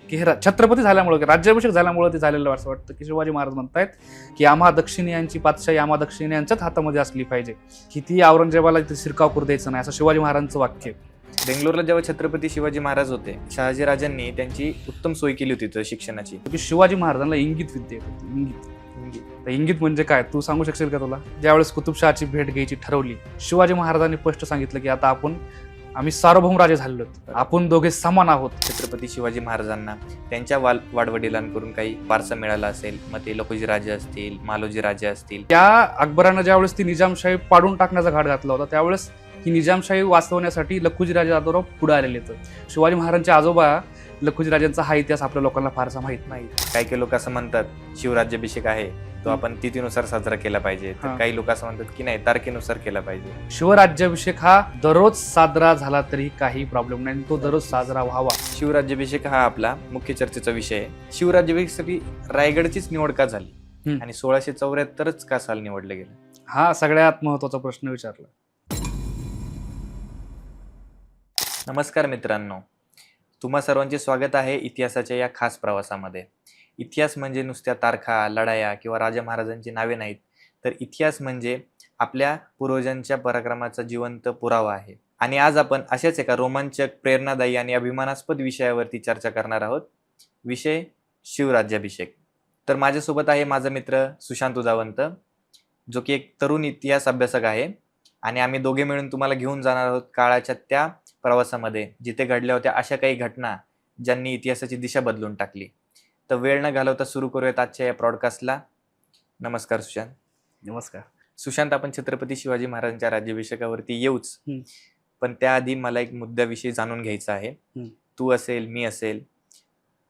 की हे छत्रपती झाल्यामुळे राज्याभिषेक झाल्यामुळे ते झालेलं असं वाटतं की शिवाजी महाराज म्हणतायत की आम्हा दक्षिणीयांची पातशाही आम्हा दक्षिणीयांच्याच हातामध्ये असली पाहिजे, किती औरंगजेबाला इथे शिरकाव करू द्यायचं नाही, असं शिवाजी महाराजांचं वाक्य. बेंगलोरला जेव्हा छत्रपती शिवाजी महाराज होते, शहाजीराजांनी त्यांची उत्तम सोय केली होती तर शिक्षणाची. की शिवाजी महाराजांना इंगित विद्या होती. इंगित इंगित म्हणजे काय तू सांगू शकशील का तुला? ज्यावेळेस कुतुबशहाची भेट घ्यायची ठरवली, शिवाजी महाराजांनी स्पष्ट सांगितलं की आता आम्ही सार्वभौम राजे झालेलो, आपण दोघे समान आहोत. छत्रपती शिवाजी महाराजांना त्यांच्या वाडवडिलांकडून काही वारसा मिळाला असेल, मग ते लखुजी राजे असतील, मालोजी राजे असतील. त्या अकबरानं ज्यावेळेस ती निजामशाही पाडून टाकण्याचा घाट घातला होता, त्यावेळेस ही निजामशाही वाचवण्यासाठी लखुजी राजे जाधवराव पुढे आलेले आहेत. शिवाजी महाराजांचे आजोबा लखुजी राजांचा हा इतिहास आपल्या लोकांना फारसा माहित नाही. काही लोक असं म्हणतात शिवराज्याभिषेक आहे तो आपण तिथीनुसार साजरा केला पाहिजे, तर काही लोक असं म्हणतात की नाही, तारखेनुसार केला पाहिजे. शिवराज्याभिषेक हा दररोज साजरा झाला तरी काही प्रॉब्लेम नाही, तो दररोज साजरा व्हावा. शिवराज्याभिषेक हा आपला मुख्य चर्चेचा विषय आहे. शिवराज्याभिषेकासाठी रायगडचीच निवड का झाली आणि 1674च का साल निवडलं गेलं, हा सगळ्यात महत्वाचा प्रश्न विचारला. नमस्कार मित्रांनो, तुम्हा सर्वांचे स्वागत आहे इतिहासाच्या या खास प्रवासामध्ये. इतिहास म्हणजे नुसत्या तारखा, लढाया किंवा राजा महाराजांची नावे नाहीत, तर इतिहास म्हणजे आपल्या पूर्वजांच्या पराक्रमाचा जिवंत पुरावा आहे. आणि आज आपण अशाच एका रोमांचक, प्रेरणादायी आणि अभिमानास्पद विषयावरती चर्चा करणार आहोत. विषय शिवराज्याभिषेक. तर माझ्यासोबत आहे माझा मित्र सुशांत उजावंत, जो की एक तरुण इतिहास अभ्यासक आहे, आणि आम्ही दोघे मिळून तुम्हाला घेऊन जाणार आहोत काळाच्या त्या प्रवासामध्ये जिथे घडल्या होत्या अशा काही घटना ज्यांनी इतिहासाची दिशा बदलून टाकली. तर वेळ न घालवता सुरू करूयात आजच्या या पॉडकास्टला. नमस्कार सुशांत. नमस्कार सुशांत, आपण छत्रपती शिवाजी महाराजांच्या राज्याभिषेकावरती येऊच, पण त्याआधी मला एक मुद्द्याविषयी जाणून घ्यायचं आहे. तू असेल, मी असेल,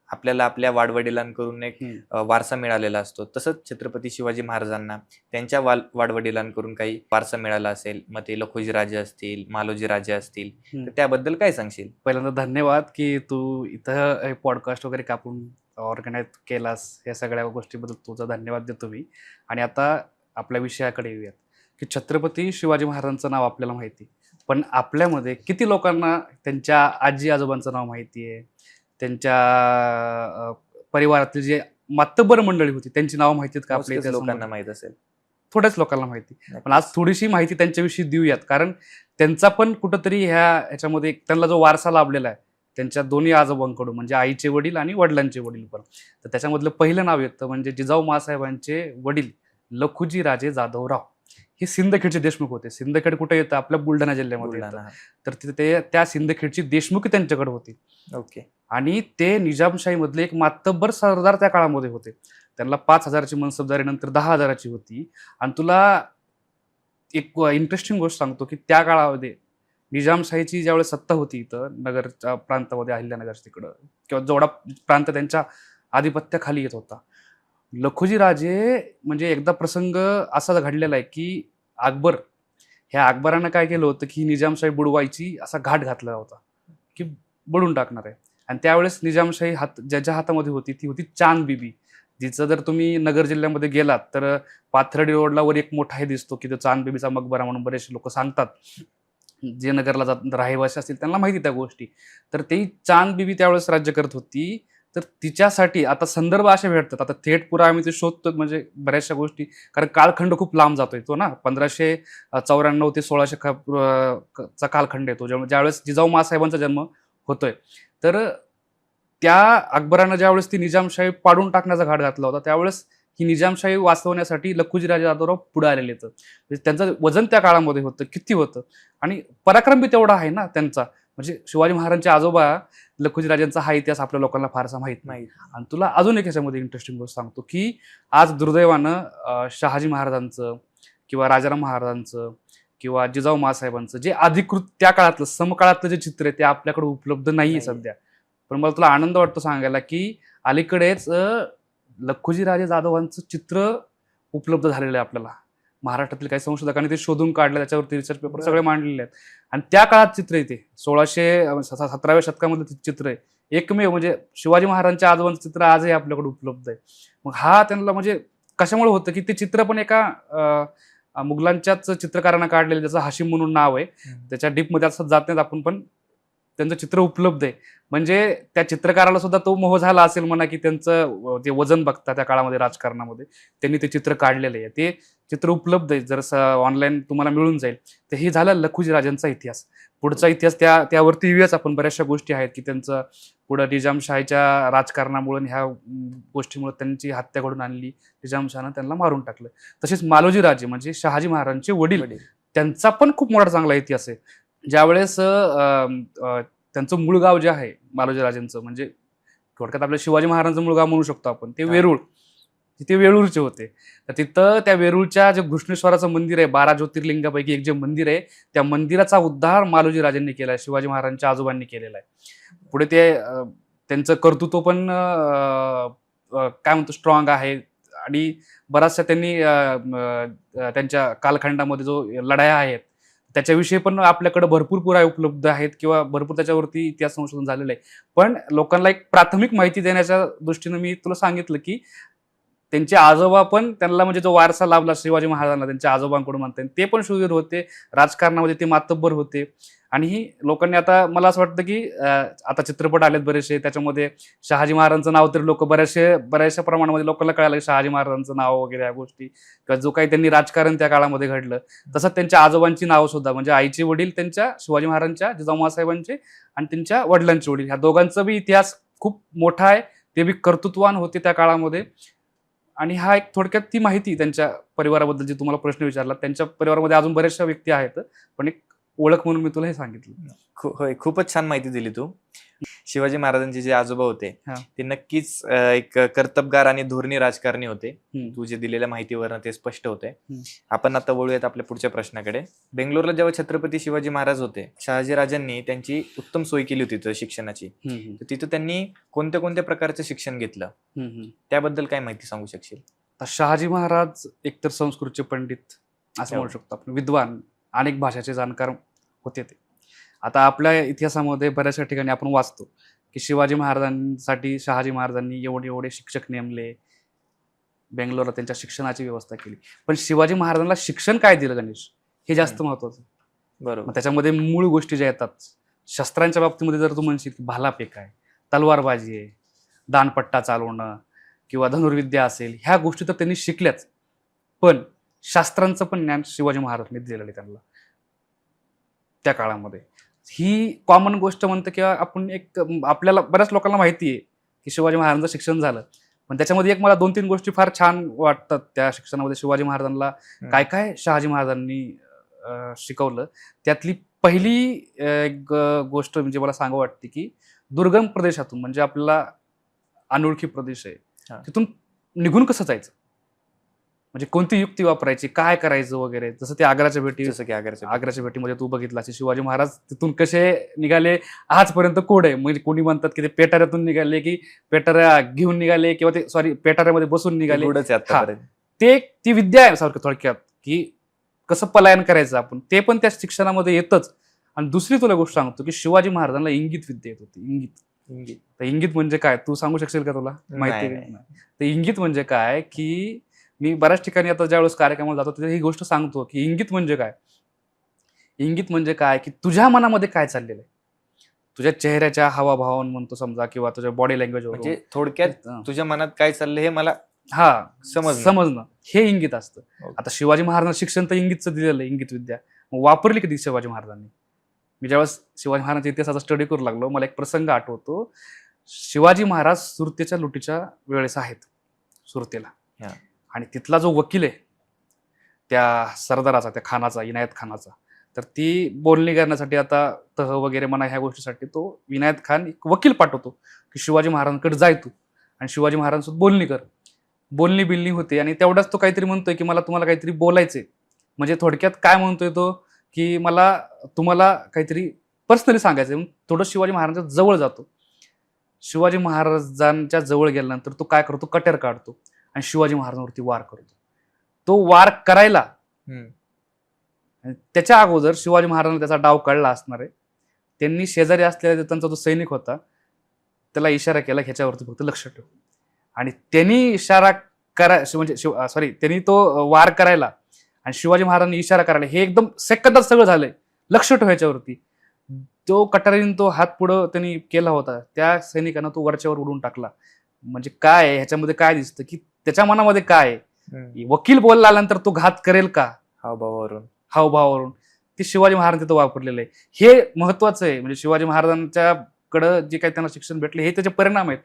आपल्याला आपल्या वाडवडिलांकडून एक वारसा मिळालेला असतो. तसंच छत्रपती शिवाजी महाराजांना त्यांच्या वाडवडिलांकडून काही वारसा मिळाला असेल, मग ते लखुजी राजे असतील, मालोजी राजे असतील, तर त्याबद्दल काय सांगशील? पहिल्यांदा धन्यवाद की तू इथं पॉडकास्ट वगैरे कापून ऑर्गनाईज केलास, या सगळ्या गोष्टीबद्दल तुझा धन्यवाद देतो मी. आणि आता आपल्या विषयाकडे येऊयात की छत्रपती शिवाजी महाराजांचं नाव आपल्याला माहिती, पण आपल्यामध्ये किती लोकांना त्यांच्या आजी आजोबांचं नाव माहिती आहे, त्यांच्या परिवारातील जे मातब्बर मंडळी होती त्यांची नाव माहिती आहेत का? आपल्या लोकांना माहित असेल, थोड्याच लोकांना माहिती. पण आज थोडीशी माहिती त्यांच्याविषयी देऊयात, कारण त्यांचा पण कुठंतरी ह्याच्यामध्ये त्यांना जो वारसा लाभलेला आहे त्यांच्या दोन्ही आजोबांकडून, म्हणजे आईचे वडील आणि वडिलांचे वडील पण. तर त्याच्यामधलं पहिलं नाव येतं म्हणजे जिजाऊ मासाहेबांचे वडील लखुजी राजे जाधवराव. हे सिंदखेडचे देशमुख होते. सिंदखेड कुठे येतं? आपल्या बुलढाणा जिल्ह्यामध्ये येतं. तर तिथे त्या सिंदखेडची देशमुखी त्यांच्याकडे होती. ओके. आणि ते निजामशाहीमधले एक मातब्बर सरदार त्या काळामध्ये होते. त्यांना 5,000ची मनसबदारी नंतर 10,000ची होती. आणि तुला एक इंटरेस्टिंग गोष्ट सांगतो की त्या काळामध्ये निजामशाहीची ज्यावेळेस सत्ता होती इथं नगरच्या प्रांतामध्ये, अहिल्यानगर तिकडं किंवा जेवढा प्रांत त्यांच्या आधिपत्याखाली येत होता, लखुजी राजे म्हणजे एकदा प्रसंग असा घडलेला आहे की अकबरानं काय केलं होतं की निजामशाही बुडवायची असा घाट घातला होता की बुडून टाकणार आहे. आणि त्यावेळेस निजामशाही ज्याच्या हातामध्ये होती ती होती चांद बिबी, जिचं जर तुम्ही नगर जिल्ह्यामध्ये गेलात तर पाथर्डी रोडला वर एक मोठा हे दिसतो की तो चांद बिबीचा मकबरा म्हणून बरेचसे लोक सांगतात. जे नगरला रहिवासी असतील त्यांना माहिती त्या गोष्टी. तर ती चांद बिबी त्यावेळेस राज्य करत होती. तर तिच्यासाठी आता संदर्भ असे भेटतात, आता थेट पुरा आम्ही ते शोधतो म्हणजे बऱ्याचशा गोष्टी, कारण कालखंड खूप लांब जातोय तो ना, 1594 ते 1600 चा कालखंड येतो, ज्यावेळेस जिजाऊ मासाहेबांचा जन्म होतोय. तर त्या अकबरानं ज्यावेळेस ती निजामशाही पाडून टाकण्याचा घाट घातला होता, त्यावेळेस ही निजामशाही वाचवण्यासाठी लखुजी राजे जाधवराव पुढे आलेले आहेत. म्हणजे त्यांचं वजन त्या काळामध्ये होतं, किती होतं, आणि पराक्रम बी तेवढा आहे ना त्यांचा. म्हणजे शिवाजी महाराजांचे आजोबा लखुजी राजांचा हा इतिहास आपल्या लोकांना फारसा माहित नाही. आणि तुला अजून एक ह्याच्यामध्ये इंटरेस्टिंग गोष्ट सांगतो की आज दुर्दैवानं शहाजी महाराजांचं किंवा राजाराम महाराजांचं किंवा जिजाऊ मासाहेबांचं जे अधिकृत त्या काळातलं समकाळातलं जे चित्र आहे ते आपल्याकडे उपलब्ध नाहीये सध्या. पण मला तुला आनंद वाटतो सांगायला की अलीकडेच लखुजी राजे जाधवांचं चित्र उपलब्ध झालेलं आहे आपल्याला. महाराष्ट्रातील काही संशोधकांनी ते शोधून काढलं, त्याच्यावरती रिसर्च पेपर सगळे मांडलेले आहेत. आणि त्या काळात चित्र आहे ते 1717व्या शतकामधलं चित्र आहे. एकमेव म्हणजे शिवाजी महाराजांच्या आजोबांचं चित्र आजही आपल्याकडे उपलब्ध आहे. मग हा त्यांना म्हणजे कशामुळे होतं की ते चित्र पण एका मुघलांच्याच चित्रकारांना काढलेलं, ज्याचं हाशिम म्हणून नाव आहे. त्याच्या डीपमध्ये असं जात नाहीत आपण, पण त्यांचं चित्र उपलब्ध आहे. म्हणजे त्या चित्रकाराला सुद्धा तो मोह झाला असेल म्हणा, की त्यांचं जे वजन बघता त्या काळामध्ये राजकारणामध्ये त्यांनी ते चित्र काढलेलं आहे. ते चित्र उपलब्ध आहे, जर ऑनलाईन तुम्हाला मिळून जाईल. तर हे झाला लखुजी राजांचा इतिहास. पुढचा इतिहास त्यावरती येऊयाच आपण. बऱ्याचशा गोष्टी आहेत की त्यांचं पुढं निजामशाहीच्या राजकारणामुळे ह्या गोष्टीमुळे त्यांची हत्या घडून आणली, निजामशहानं त्यांना मारून टाकलं. तसेच मालोजी राजे म्हणजे शहाजी महाराजांचे वडील, त्यांचा पण खूप मोठा चांगला इतिहास आहे. ज्यावेळेस त्यांचं मूळ गाव जे आहे मालोजी राजेंचं, म्हणजे थोडक्यात आपल्या शिवाजी महाराजांचं मूळ गाव म्हणू शकतो आपण, ते वेरूळ. ते वेरूळचे होते. तर तिथं त्या वेरूळच्या जे घृष्णेश्वराचं मंदिर आहे, 12 ज्योतिर्लिंगापैकी एक जे मंदिर आहे, त्या मंदिराचा उद्धार मालोजी राजांनी केला आहे, शिवाजी महाराजांच्या आजोबांनी केलेला आहे. पुढे त्यांचं कर्तृत्व पण काय म्हणतो स्ट्रॉंग आहे. आणि बराचसा त्यांनी त्यांच्या कालखंडामध्ये जो लढाया आहेत त्याच्याविषयी पण आपल्याकडे भरपूर पुरावे उपलब्ध आहेत किंवा भरपूर त्याच्यावरती इतिहास संशोधन झालेलं आहे. पण लोकांना एक प्राथमिक माहिती देण्याच्या दृष्टीनं मी तुला सांगितलं की त्यांचे आजोबा पण त्यांना म्हणजे जो वारसा लाभला शिवाजी महाराजांना त्यांच्या आजोबांकडून म्हणता येईल, ते पण शूरवीर होते, राजकारणामध्ये ते मातब्बर होते. आणि लोकांनी आता मला असं वाटतं की आता चित्रपट आलेत बरेचसे, त्याच्यामध्ये शहाजी महाराजांचं नाव तरी लोक बऱ्याचशा प्रमाणामध्ये लोकांना कळालं शहाजी महाराजांचं नाव वगैरे या गोष्टी, किंवा जो काही त्यांनी राजकारण त्या काळामध्ये घडलं. तसंच त्यांच्या आजोबांची नावं सुद्धा, म्हणजे आईचे वडील त्यांच्या शिवाजी महाराजांच्या जिजाऊमासाहेबांचे आणि त्यांच्या वडिलांचे वडील, ह्या दोघांचा बी इतिहास खूप मोठा आहे. ते बी कर्तृत्वान होते त्या काळामध्ये. आणि हा एक थोडक्यात ती माहिती त्यांच्या परिवाराबद्दल जी तुम्हाला प्रश्न विचारला. त्यांच्या परिवारामध्ये अजून बऱ्याचशा व्यक्ती आहेत, पण एक ओळख म्हणून मी तुला हे सांगितलं. होय, खूपच छान माहिती दिली तू. शिवाजी महाराजांचे जे आजोबा होते ते नक्कीच एक कर्तबगार आणि धोरणी राजकारणी होते. तू जे दिलेल्या माहितीवरनं ते स्पष्ट होते. आपण आता वळूयात आपल्या पुढच्या प्रश्नाकडे. बेंगलोरला जेव्हा छत्रपती शिवाजी महाराज होते, शहाजी राजांनी त्यांची उत्तम सोय केली होती तिथं शिक्षणाची. तिथं त्यांनी कोणत्या कोणत्या प्रकारचं शिक्षण घेतलं, त्याबद्दल काय माहिती सांगू शकशील? शहाजी महाराज एकतर संस्कृतचे पंडित असं म्हणू शकतो आपण, विद्वान, अनेक भाषाचे जाणकार होते ते. आता आपल्या इतिहासामध्ये बऱ्याचशा ठिकाणी आपण वाचतो की शिवाजी महाराजांसाठी शहाजी महाराजांनी एवढे शिक्षक नेमले, बेंगलोरला त्यांच्या शिक्षणाची व्यवस्था केली. पण शिवाजी महाराजांना शिक्षण काय दिलं गणेश, हे जास्त महत्वाचं. बरोबर. त्याच्यामध्ये मूळ गोष्टी ज्या येतात शस्त्रांच्या बाबतीमध्ये, जर तू म्हणशील की भालाफेक आहे, तलवारबाजी आहे, दानपट्टा चालवणं किंवा धनुर्विद्या असेल, ह्या गोष्टी तर त्यांनी शिकल्याच. पण शास्त्रांचं पण ज्ञान शिवाजी महाराजांनी दिलेलं आहे त्यांना त्या काळामध्ये. ही कॉमन गोष्ट म्हणतं किंवा आपण एक आपल्याला बऱ्याच लोकांना माहिती आहे की शिवाजी महाराजांचं शिक्षण झालं. पण त्याच्यामध्ये एक मला 2-3 गोष्टी फार छान वाटतात त्या शिक्षणामध्ये. शिवाजी महाराजांना काय काय शहाजी महाराजांनी शिकवलं, त्यातली पहिली एक गोष्ट म्हणजे मला सांगू वाटते की दुर्गम प्रदेशातून, म्हणजे आपल्याला अनोळखी प्रदेश आहे, तिथून निघून कसं जायचं, म्हणजे कोणती युक्ती वापरायची, काय करायचं वगैरे. जसं ते आग्राच्या भेटीमध्ये तू बघितलं असेल, शिवाजी महाराज तिथून कसे निघाले आजपर्यंत कोड आहे. म्हणजे कोणी म्हणतात की ते पेटाऱ्यातून निघाले, की पेटाऱ्या घेऊन निघाले, किंवा ते पेटाऱ्यामध्ये बसून निघाले. ती विद्या आहे सारखं थोडक्यात, की कसं पलायन करायचं आपण, ते पण त्या शिक्षणामध्ये येतच. आणि दुसरी तुला गोष्ट सांगतो की शिवाजी महाराजांना इंगित विद्या येत होती. इंगित म्हणजे काय, तू सांगू शकशील का, तुला माहिती? तर इंगित म्हणजे काय, की मी बऱ्याच ठिकाणी आता ज्यावेळेस कार्यक्रमाला जातो तिथे ही गोष्ट सांगतो की इंगित म्हणजे काय. इंगित म्हणजे काय, की तुझ्या मनामध्ये काय चाललेलं आहे, तुझ्या चेहऱ्याच्या हावाभावान म्हणतो समजा, किंवा तुझ्या बॉडी लँग्वेज, म्हणजे थोडक्यात तुझ्या मनात काय चाललंय हे मला समजणं, हे इंगित असतं. आता शिवाजी महाराजांना शिक्षण तर इंगितचं दिलेलं आहे, इंगित विद्या. मग वापरली कधी शिवाजी महाराजांनी? मी ज्यावेळेस शिवाजी महाराजांच्या इतिहासाचा स्टडी करू लागलो, मला एक प्रसंग आठवतो. शिवाजी महाराज सुरतेच्या लुटीच्या वेळेस आहेत सुरतेला, आणि तिथला जो वकील आहे त्या सरदाराचा, त्या खानाचा, इनायत खानाचा, तर ती बोलणी करण्यासाठी आता तह वगैरे म्हणा ह्या गोष्टीसाठी तो इनायत खान एक वकील पाठवतो की शिवाजी महाराजांकडे जाय तू आणि शिवाजी महाराजांसोबत बोलणी कर. बोलणी बिलणी होते आणि तेवढाच तो काहीतरी म्हणतोय की मला तुम्हाला काहीतरी बोलायचंय. म्हणजे थोडक्यात काय म्हणतोय तो, की मला तुम्हाला काहीतरी पर्सनली सांगायचंय. थोडं शिवाजी महाराजांच्या जवळ जातो. शिवाजी महाराजांच्या जवळ गेल्यानंतर तो काय करतो, कट्यार काढतो आणि शिवाजी महाराजांवरती वार करतो. तो वार करायला त्याच्या अगोदर शिवाजी महाराजांना त्याचा डाव कळला असणार आहे. त्यांनी शेजारी असलेला त्यांचा जो सैनिक होता त्याला इशारा केला, ह्याच्यावरती फक्त लक्ष ठेव. आणि त्यांनी इशारा त्यांनी तो वार करायला आणि शिवाजी महाराजांनी इशारा करायला, हे एकदम सेकंदात सगळं झालंय. लक्ष ठेव ह्याच्यावरती. तो कटारीने तो हात पुढं त्यांनी केला होता, त्या सैनिकांना तो वरच्यावर उडून टाकला. म्हणजे काय आहे ह्याच्यामध्ये काय दिसतं की त्याच्या मनामध्ये काय आहे? वकील बोलला आल्यानंतर तो घात करेल का? हावभावावरून. हावभावावरून ते शिवाजी महाराज तिथं वापरलेलं आहे. हे महत्वाचं आहे. म्हणजे शिवाजी महाराजांच्या कडं जे काही त्यांना शिक्षण भेटले हे त्याचे परिणाम आहेत,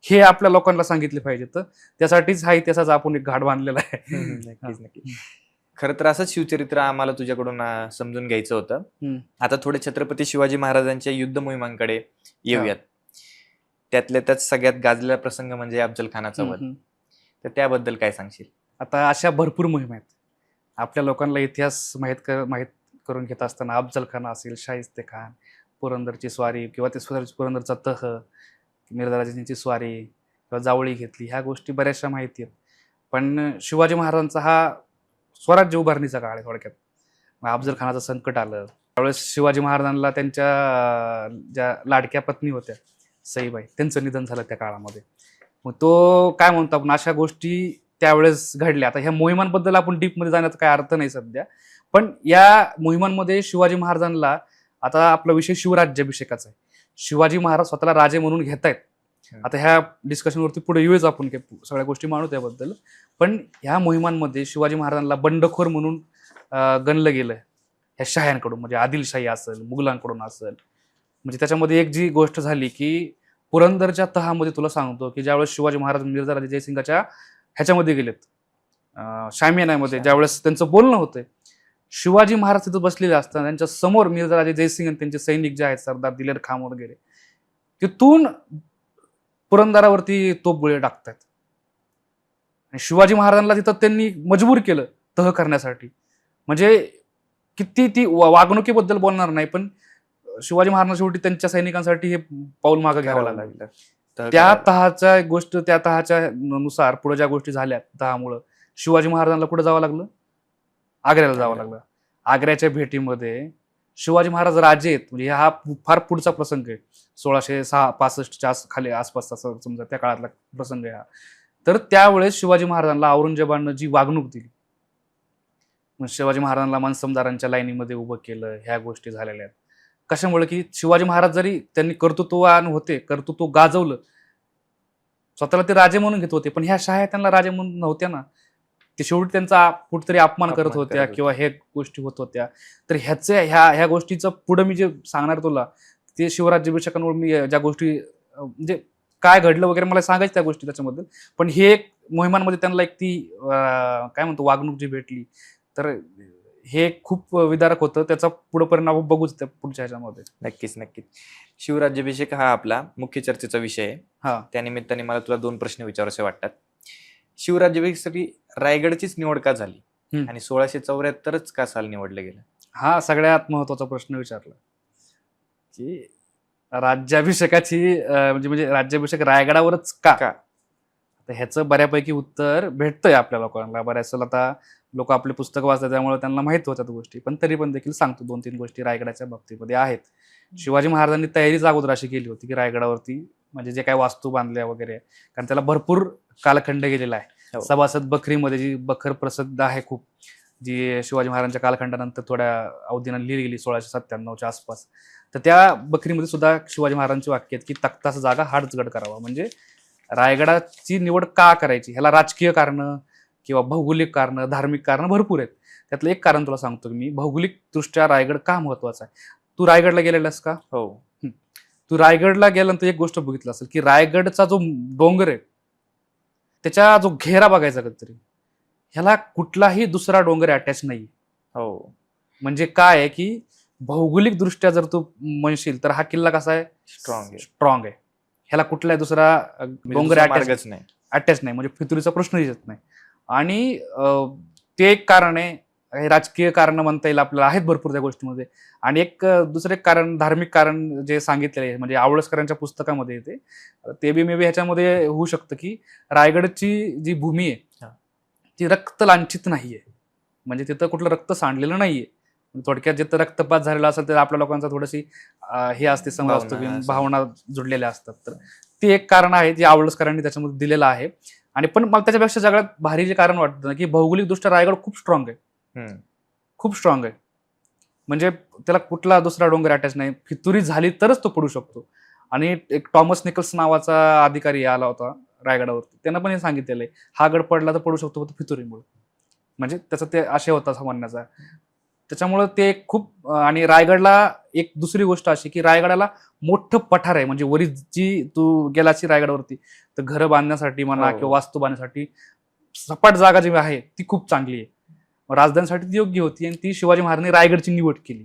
हे आपल्या लोकांना सांगितले पाहिजे. तर त्यासाठीच हा इतिहासाचा आपण एक घाट बांधलेला आहे. नक्कीच नक्की. खरं तर असंच शिवचरित्र आम्हाला तुझ्याकडून समजून घ्यायचं होतं. आता थोडे छत्रपती शिवाजी महाराजांच्या युद्ध मोहिमांकडे येऊयात. त्यातल्या त्यात सगळ्यात गाजलेला प्रसंग म्हणजे अफजल खानाचा वध. तर त्याबद्दल काय सांगशील? आता अशा भरपूर मोहिमा आहेत. आपल्या लोकांना इतिहास माहीत करून घेत असताना अफजल खान असेल, शाहिस्ते खान, पुरंदरची स्वारी किंवा ते पुरंदरचा तह, मिर्झाराजांची स्वारी किंवा जावळी घेतली, ह्या गोष्टी बऱ्याचशा माहिती आहेत. पण शिवाजी महाराजांचा हा स्वराज्य उभारणीचा काळ आहे थोडक्यात. अफजल खानाचं संकट आलं त्यावेळेस शिवाजी महाराजांना त्यांच्या ज्या लाडक्या पत्नी होत्या सईबाई, त्यांचं निधन झालं त्या काळामध्ये. मग तो काय म्हणतो आपण, अशा गोष्टी त्यावेळेस घडल्या. आता ह्या मोहिमांबद्दल आपण डीपमध्ये जाण्याचा काय अर्थ नाही सध्या, पण या मोहिमांमध्ये शिवाजी महाराजांना, आता आपला विषय शिवराज्याभिषेकाचा आहे, शिवाजी महाराज स्वतःला राजे म्हणून घेत आहेत. आता ह्या डिस्कशनवरती पुढे येऊच आपण, सगळ्या गोष्टी मानू त्याबद्दल. पण ह्या मोहिमांमध्ये शिवाजी महाराजांना बंडखोर म्हणून गणलं गेलं ह्या शाह्यांकडून, म्हणजे आदिलशाही असेल, मुघलांकडून असेल. म्हणजे त्याच्यामध्ये एक जी गोष्ट झाली की पुरंदरच्या तहामध्ये तुला सांगतो की ज्यावेळेस शिवाजी महाराज मिर्झाराजे जयसिंगाच्या ह्याच्यामध्ये गेलेत, शामियानामध्ये, ज्यावेळेस त्यांचं बोलणं होतंय, शिवाजी महाराज तिथं बसलेले असताना त्यांच्या समोर मिर्झाराजे जयसिंग आणि त्यांचे सैनिक जे आहेत, सरदार दिलेर खान वगैरे, तिथून पुरंदरावरती तोफगोळे टाकतात. आणि शिवाजी महाराजांना तिथं त्यांनी मजबूर केलं तह करण्यासाठी. म्हणजे किती ती वागणुकीबद्दल बोलणार नाही, पण शिवाजी महाराज शेवटी त्यांच्या सैनिकांसाठी हे पाऊल मागे घ्यावं लागलं. त्या तहाच्या गोष्ट, त्या तहाच्या नुसार पुढे ज्या गोष्टी झाल्या तहामुळं शिवाजी महाराजांना कुठे जावं लागलं? आग्र्याला जावं लागलं. आग्र्याच्या भेटीमध्ये शिवाजी महाराज राजे आहेत, म्हणजे हा फार पुढचा प्रसंग आहे, 1665च्या खाली आसपासचा समजा त्या काळातला प्रसंग आहे हा. तर त्यावेळेस शिवाजी महाराजांना औरंगजेबानं जी वागणूक दिली, शिवाजी महाराजांना मनसमदारांच्या लाईनीमध्ये उभं केलं, ह्या गोष्टी झालेल्या आहेत. कशामुळे की शिवाजी महाराज जरी त्यांनी कर्तृत्ववान होते, कर्तृत्व गाजवलं, स्वतःला ते राजे म्हणून घेत होते, पण ह्या शाह्या त्यांना राजे म्हणून नव्हत्या ना. ते शेवटी त्यांचा कुठेतरी अपमान करत होत्या किंवा हे गोष्टी होत होत्या. तर ह्या गोष्टीचं पुढे मी जे सांगणार तुला, ते शिवराज्याभिषेकांवर मी ज्या गोष्टी, म्हणजे काय घडलं वगैरे मला सांगायचं त्या गोष्टी त्याच्याबद्दल. पण हे एक मोहिमांमध्ये त्यांना एक ती काय म्हणतो वागणूक जी भेटली, तर हे खूप विदारक होतं. त्याचा पुढे परिणाम बघूच त्या पुढच्या ह्याच्यामध्ये. नक्कीच नक्कीच. शिवराज्याभिषेक हा आपला मुख्य चर्चेचा विषय आहे. हा, त्यानिमित्ताने मला तुला 2 प्रश्न विचारायचे वाटतात. शिवराज्याभिषेकासाठी रायगडचीच निवड का झाली आणि 1674च का साल निवडलं गेलं? हा सगळ्यात महत्वाचा प्रश्न विचारला की राज्याभिषेकाची म्हणजे राज्याभिषेक रायगडावरच का? आता ह्याचं बऱ्यापैकी उत्तर भेटतंय आपल्या लोकांना. बऱ्याच वेळेला आता लोक आपले पुस्तकं वाचतात, त्यामुळे त्यांना माहित होत्या गोष्टी, पण तरी पण देखील सांगतो 2-3 गोष्टी रायगडाच्या बाबतीमध्ये आहेत. शिवाजी महाराजांनी तयारीच अगोदर अशी केली होती की रायगडावरती म्हणजे जे काही वास्तू बांधल्या वगैरे, कारण त्याला भरपूर कालखंड गेलेला आहे. सभासद बखरीमध्ये जी बखर प्रसिद्ध आहे खूप, जी शिवाजी महाराजांच्या कालखंडानंतर थोड्या अवधीनं लिहिली गेली 1697च्या आसपास. तर त्या बखरीमध्ये सुद्धा शिवाजी महाराजांची वाक्य आहेत की तख्ताचा जागा हाडचगड करावा. म्हणजे रायगडाची निवड का करायची, ह्याला राजकीय कारण किंवा भौगोलिक कारण, धार्मिक कारण भरपूर आहेत. त्यातलं एक कारण तुला सांगतो की मी, भौगोलिक दृष्ट्या रायगड का महत्वाचा आहे. तू रायगडला गेलेलास का? हो. तू रायगडला गेल्यानंतर एक गोष्ट बघितलं असेल की रायगडचा जो डोंगर आहे, त्याचा जो घेरा बघायचा कधीतरी, ह्याला कुठलाही दुसरा डोंगर अटॅच नाही. हो. म्हणजे काय आहे की भौगोलिक दृष्ट्या जर तू म्हणशील तर हा किल्ला कसा आहे? स्ट्रॉंग आहे. ह्याला कुठलाही दुसरा डोंगर अटॅच नाही, म्हणजे फितुरीचा प्रश्न येत नाही. आणि ते एक कारण आहे. हे राजकीय कारण म्हणता येईल आपल्याला, आहेत भरपूर त्या गोष्टीमध्ये. आणि एक दुसरे कारण, धार्मिक कारण जे सांगितलेले आहे, म्हणजे आवळसकरांच्या पुस्तकामध्ये येते, ते बी मे बी ह्याच्यामध्ये होऊ शकतं की रायगडची जी भूमी आहे ती रक्त लांछित नाहीये, म्हणजे तिथं कुठलं रक्त सांडलेलं नाहीये. थोडक्यात जिथं रक्तपात झालेला असेल तर आपल्या लोकांचा थोडीशी हे असते, समज असतो की भावना जुडलेल्या असतात. तर ते एक कारण आहे जे आवळसकरांनी त्याच्यामध्ये दिलेलं आहे. आणि पण मला त्याच्यापेक्षा सगळ्यात भारी जे कारण वाटतं ना, की भौगोलिक दृष्ट्या रायगड खूप स्ट्रॉंग आहे, खूप स्ट्रॉंग आहे. म्हणजे त्याला कुठला दुसरा डोंगर अटॅच नाही, फितुरी झाली तरच तो पडू शकतो. आणि एक टॉमस निकल्स नावाचा अधिकारी आला होता रायगडावरती, त्यानं पण हे सांगितलेलं आहे, हा गड पडला तर पडू शकतो फक्त फितुरीमुळे. म्हणजे त्याचा ते आशय होता असं म्हणण्याचा. त्याच्यामुळं ते खूप आणि रायगडला एक दुसरी गोष्ट अशी की रायगडाला मोठं पठार आहे. म्हणजे वरी जी तू गेलाची रायगडावरती तर घरं बांधण्यासाठी म्हणा हो. किंवा वास्तू बांधण्यासाठी सपाट जागा जी आहे ती खूप चांगली आहे. राजधानीसाठी ती योग्य होती आणि ती शिवाजी महाराजांनी रायगडची निवड केली.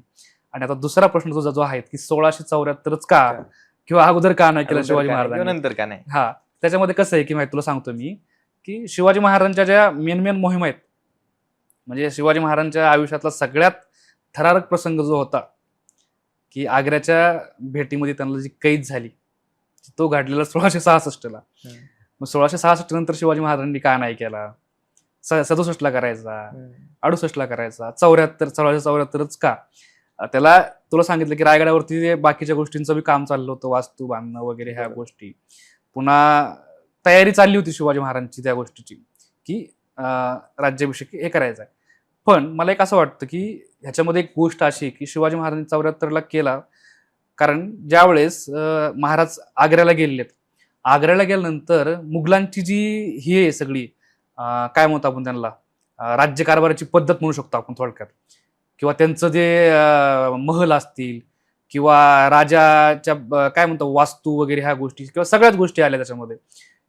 आणि आता दुसरा प्रश्न तुझा जो आहे की 1674च का किंवा अगोदर का नाही केलं अगोदर शिवाजी का नाही किंवा महाराजांनी? नंतर का नाही? हा, त्याच्यामध्ये कसं आहे की माहिती तुला सांगतो मी की शिवाजी महाराजांच्या ज्या मेन मोहिमा आहेत, म्हणजे शिवाजी महाराजांच्या आयुष्यातला सगळ्यात थरारक प्रसंग जो होता की आग्र्याच्या भेटीमध्ये त्यांना जी कैद झाली तो घडलेला 1666ला. मग 1666 नंतर शिवाजी महाराजांनी का नाही केला? 67ला करायचा, 68ला करायचा, 1674च का? त्याला तुला सांगितलं की रायगडावरती ते बाकीच्या गोष्टींचं बी काम चाललं होतं, वास्तू बांधणं वगैरे ह्या बरोबर. गोष्टी. पुन्हा तयारी चालली होती शिवाजी महाराजांची त्या गोष्टीची की राज्याभिषेक हे करायचा आहे. पण मला एक असं वाटतं की ह्याच्यामध्ये एक गोष्ट अशी आहे की शिवाजी महाराजांनी 74ला केला कारण ज्यावेळेस महाराज आग्र्याला गेलेत, आग्र्याला गेल्यानंतर मुघलांची जी ही आहे सगळी काय म्हणतो आपण त्यांना राज्यकारभाराची पद्धत म्हणू शकतो आपण थोडक्यात, किंवा त्यांचं जे महल असतील किंवा राजाच्या काय म्हणतो वास्तू वगैरे ह्या गोष्टी किंवा सगळ्याच गोष्टी आल्या त्याच्यामध्ये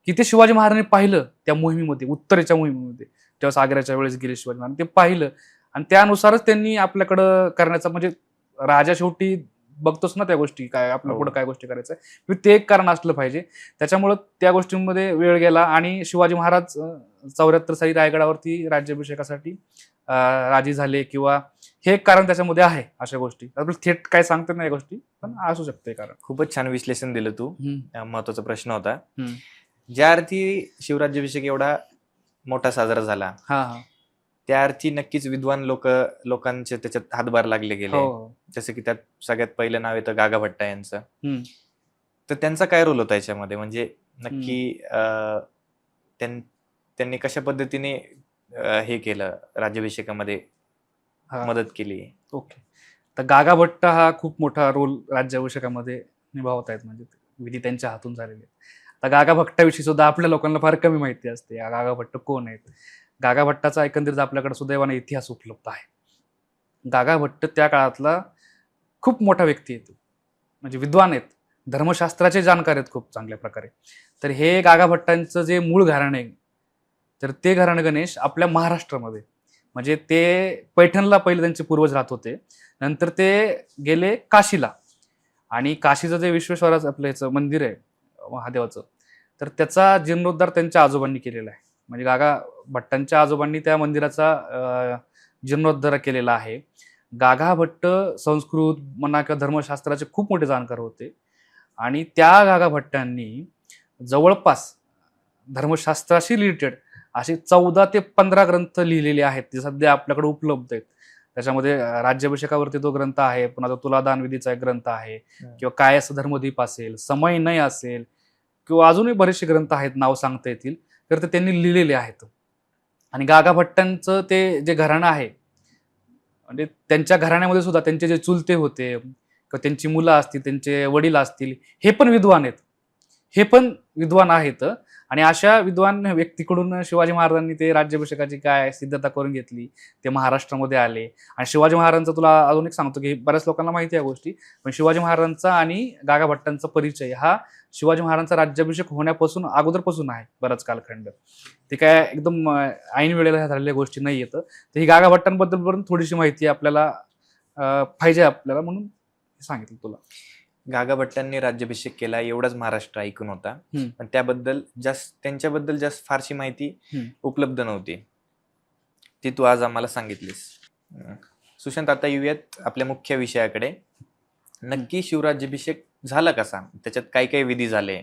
की ते शिवाजी महाराजांनी पाहिलं त्या मोहिमेमध्ये, उत्तरेच्या मोहिमेमध्ये तेव्हा आग्र्याच्या वेळेस गेले शिवाजी महाराज, ते पाहिलं आणि त्यानुसारच त्यांनी आपल्याकडं करण्याचा म्हणजे राजा शेवटी बघतोच ना त्या गोष्टी काय आपल्या पुढे काय गोष्टी करायचं ते एक कारण असलं पाहिजे. त्याच्यामुळं त्या गोष्टींमध्ये वेळ गेला आणि शिवाजी महाराज 74 साली रायगडावरती राज्याभिषेकासाठी राजी झाले किंवा हे एक कारण त्याच्यामध्ये आहे. अशा गोष्टी आपल्याला थेट काय सांगता नाही गोष्टी पण असू शकते कारण. खूपच छान विश्लेषण दिलं तू. महत्वाचा प्रश्न होता. हम्म. ज्या अर्थी शिवराज्याभिषेक एवढा मोठा साजरा झाला हा हा त्या अर्थी नक्कीच विद्वान लोकांचे त्याच्यात हातभार लागले गेले. हो. जसं की त्यात सगळ्यात पहिलं नाव येतं गागा भट्टा यांचं. हम्म. तर त्यांचा काय रोल होता याच्यामध्ये? म्हणजे नक्की त्यांनी कशा पद्धतीने हे केलं राज्याभिषेकामध्ये हा. मदत केली? ओके. तर गागा भट्ट हा खूप मोठा रोल राज्याभिषेकामध्ये निभावत आहेत, म्हणजे विधी त्यांच्या हातून झालेले आहेत. तर गागा भट्टाविषयी सुद्धा आपल्या लोकांना फार कमी माहिती असते. गागा भट्ट कोण आहेत? गागा भट्टाचा एकंदरीत आपल्याकडे सुदैवाने इतिहास उपलब्ध आहे. गागा भट्ट त्या काळातला खूप मोठा व्यक्ती आहे, म्हणजे विद्वान आहेत, धर्मशास्त्राचे जाणकार आहेत खूप चांगल्या प्रकारे. तर हे गागा भट्टांचं जे मूळ घराणे आहे तर ते घराणं गणेश आपल्या महाराष्ट्रामध्ये, म्हणजे ते पैठणला पहिले त्यांचे पूर्वज राहत होते, नंतर ते गेले काशीला आणि काशीचं जे विश्वेश्वराचं आपलं याचं मंदिर आहे महादेवाचं, तर त्याचा जीर्णोद्धार त्यांच्या आजोबांनी केलेला आहे. म्हणजे गागा भट्टांच्या आजोबांनी त्या मंदिराचा जीर्णोद्धार केलेला आहे. गागा भट्ट संस्कृत म्हणा किंवा धर्मशास्त्राचे खूप मोठे जाणकार होते आणि त्या गागा भट्टांनी जवळपास धर्मशास्त्राशी रिलेटेड असे 14 ते 15 ग्रंथ लिहिलेले आहेत, ते सध्या आपल्याकडे उपलब्ध आहेत. त्याच्यामध्ये राज्याभिषेकावरती तो ग्रंथ आहे, पुन्हा तुलादान विधीचा एक ग्रंथ आहे, किंवा काय असं धर्मदीप असेल, समयनय असेल किंवा अजूनही बरेचसे ग्रंथ आहेत नाव सांगता येतील, तर ते त्यांनी लिहिलेले आहेत. आणि गागा भट्टांचं ते जे घराणं आहे, म्हणजे त्यांच्या घराण्यामध्ये सुद्धा त्यांचे जे चुलते होते किंवा त्यांची मुलं असतील, त्यांचे वडील असतील, हे पण विद्वान आहेत. आणि अशा विद्वान व्यक्तीकडून शिवाजी महाराजांनी ते राज्याभिषेकाची काय सिद्धता करून घेतली, ते महाराष्ट्रामध्ये आले. आणि शिवाजी महाराजांचा तुला अजून एक सांगतो की बऱ्याच लोकांना माहिती आहे गोष्टी, पण शिवाजी महाराजांचा आणि गागा भट्टांचा परिचय हा शिवाजी महाराजांचा राज्याभिषेक होण्यापासून अगोदरपासून आहे बराच कालखंड. ते काय एकदम ऐन वेळेला झालेल्या गोष्टी नाही येतं. तर ही गागा भट्टांबद्दल पण थोडीशी माहिती आपल्याला पाहिजे आपल्याला, म्हणून सांगितलं तुला. गागा भट्टांनी राज्याभिषेक केला एवढाच महाराष्ट्र ऐकून होता, पण त्यांच्याबद्दल जास्त फारशी माहिती उपलब्ध नव्हती. ती तू आज आम्हाला सांगितलीस. सुशांत, आता येऊयात आपल्या मुख्य विषयाकडे. नक्की शिवराज्याभिषेक झाला कसा? त्याच्यात काय काय विधी झाले,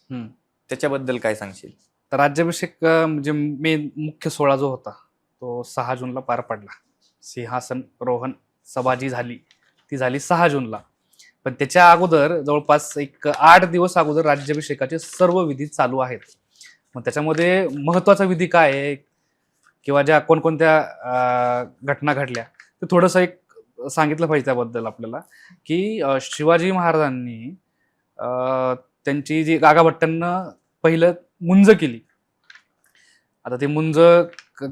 त्याच्याबद्दल काय सांगशील? तर राज्याभिषेक म्हणजे मेन मुख्य सोहळा जो होता तो 6 जूनला पार पडला. सिंहासन रोहन सभा जी झाली ती झाली 6 जूनला. पण त्याच्या अगोदर जवळपास एक 8 दिवस अगोदर राज्याभिषेकाचे सर्व विधी चालू आहेत. मग त्याच्यामध्ये महत्वाचा विधी काय आहे किंवा ज्या कोणकोणत्या घटना घडल्या ते थोडंसं एक सांगितलं पाहिजे त्याबद्दल आपल्याला, की शिवाजी महाराजांनी त्यांची जी गागाभट्टांना पहिलं मुंज केली. आता ते मुंज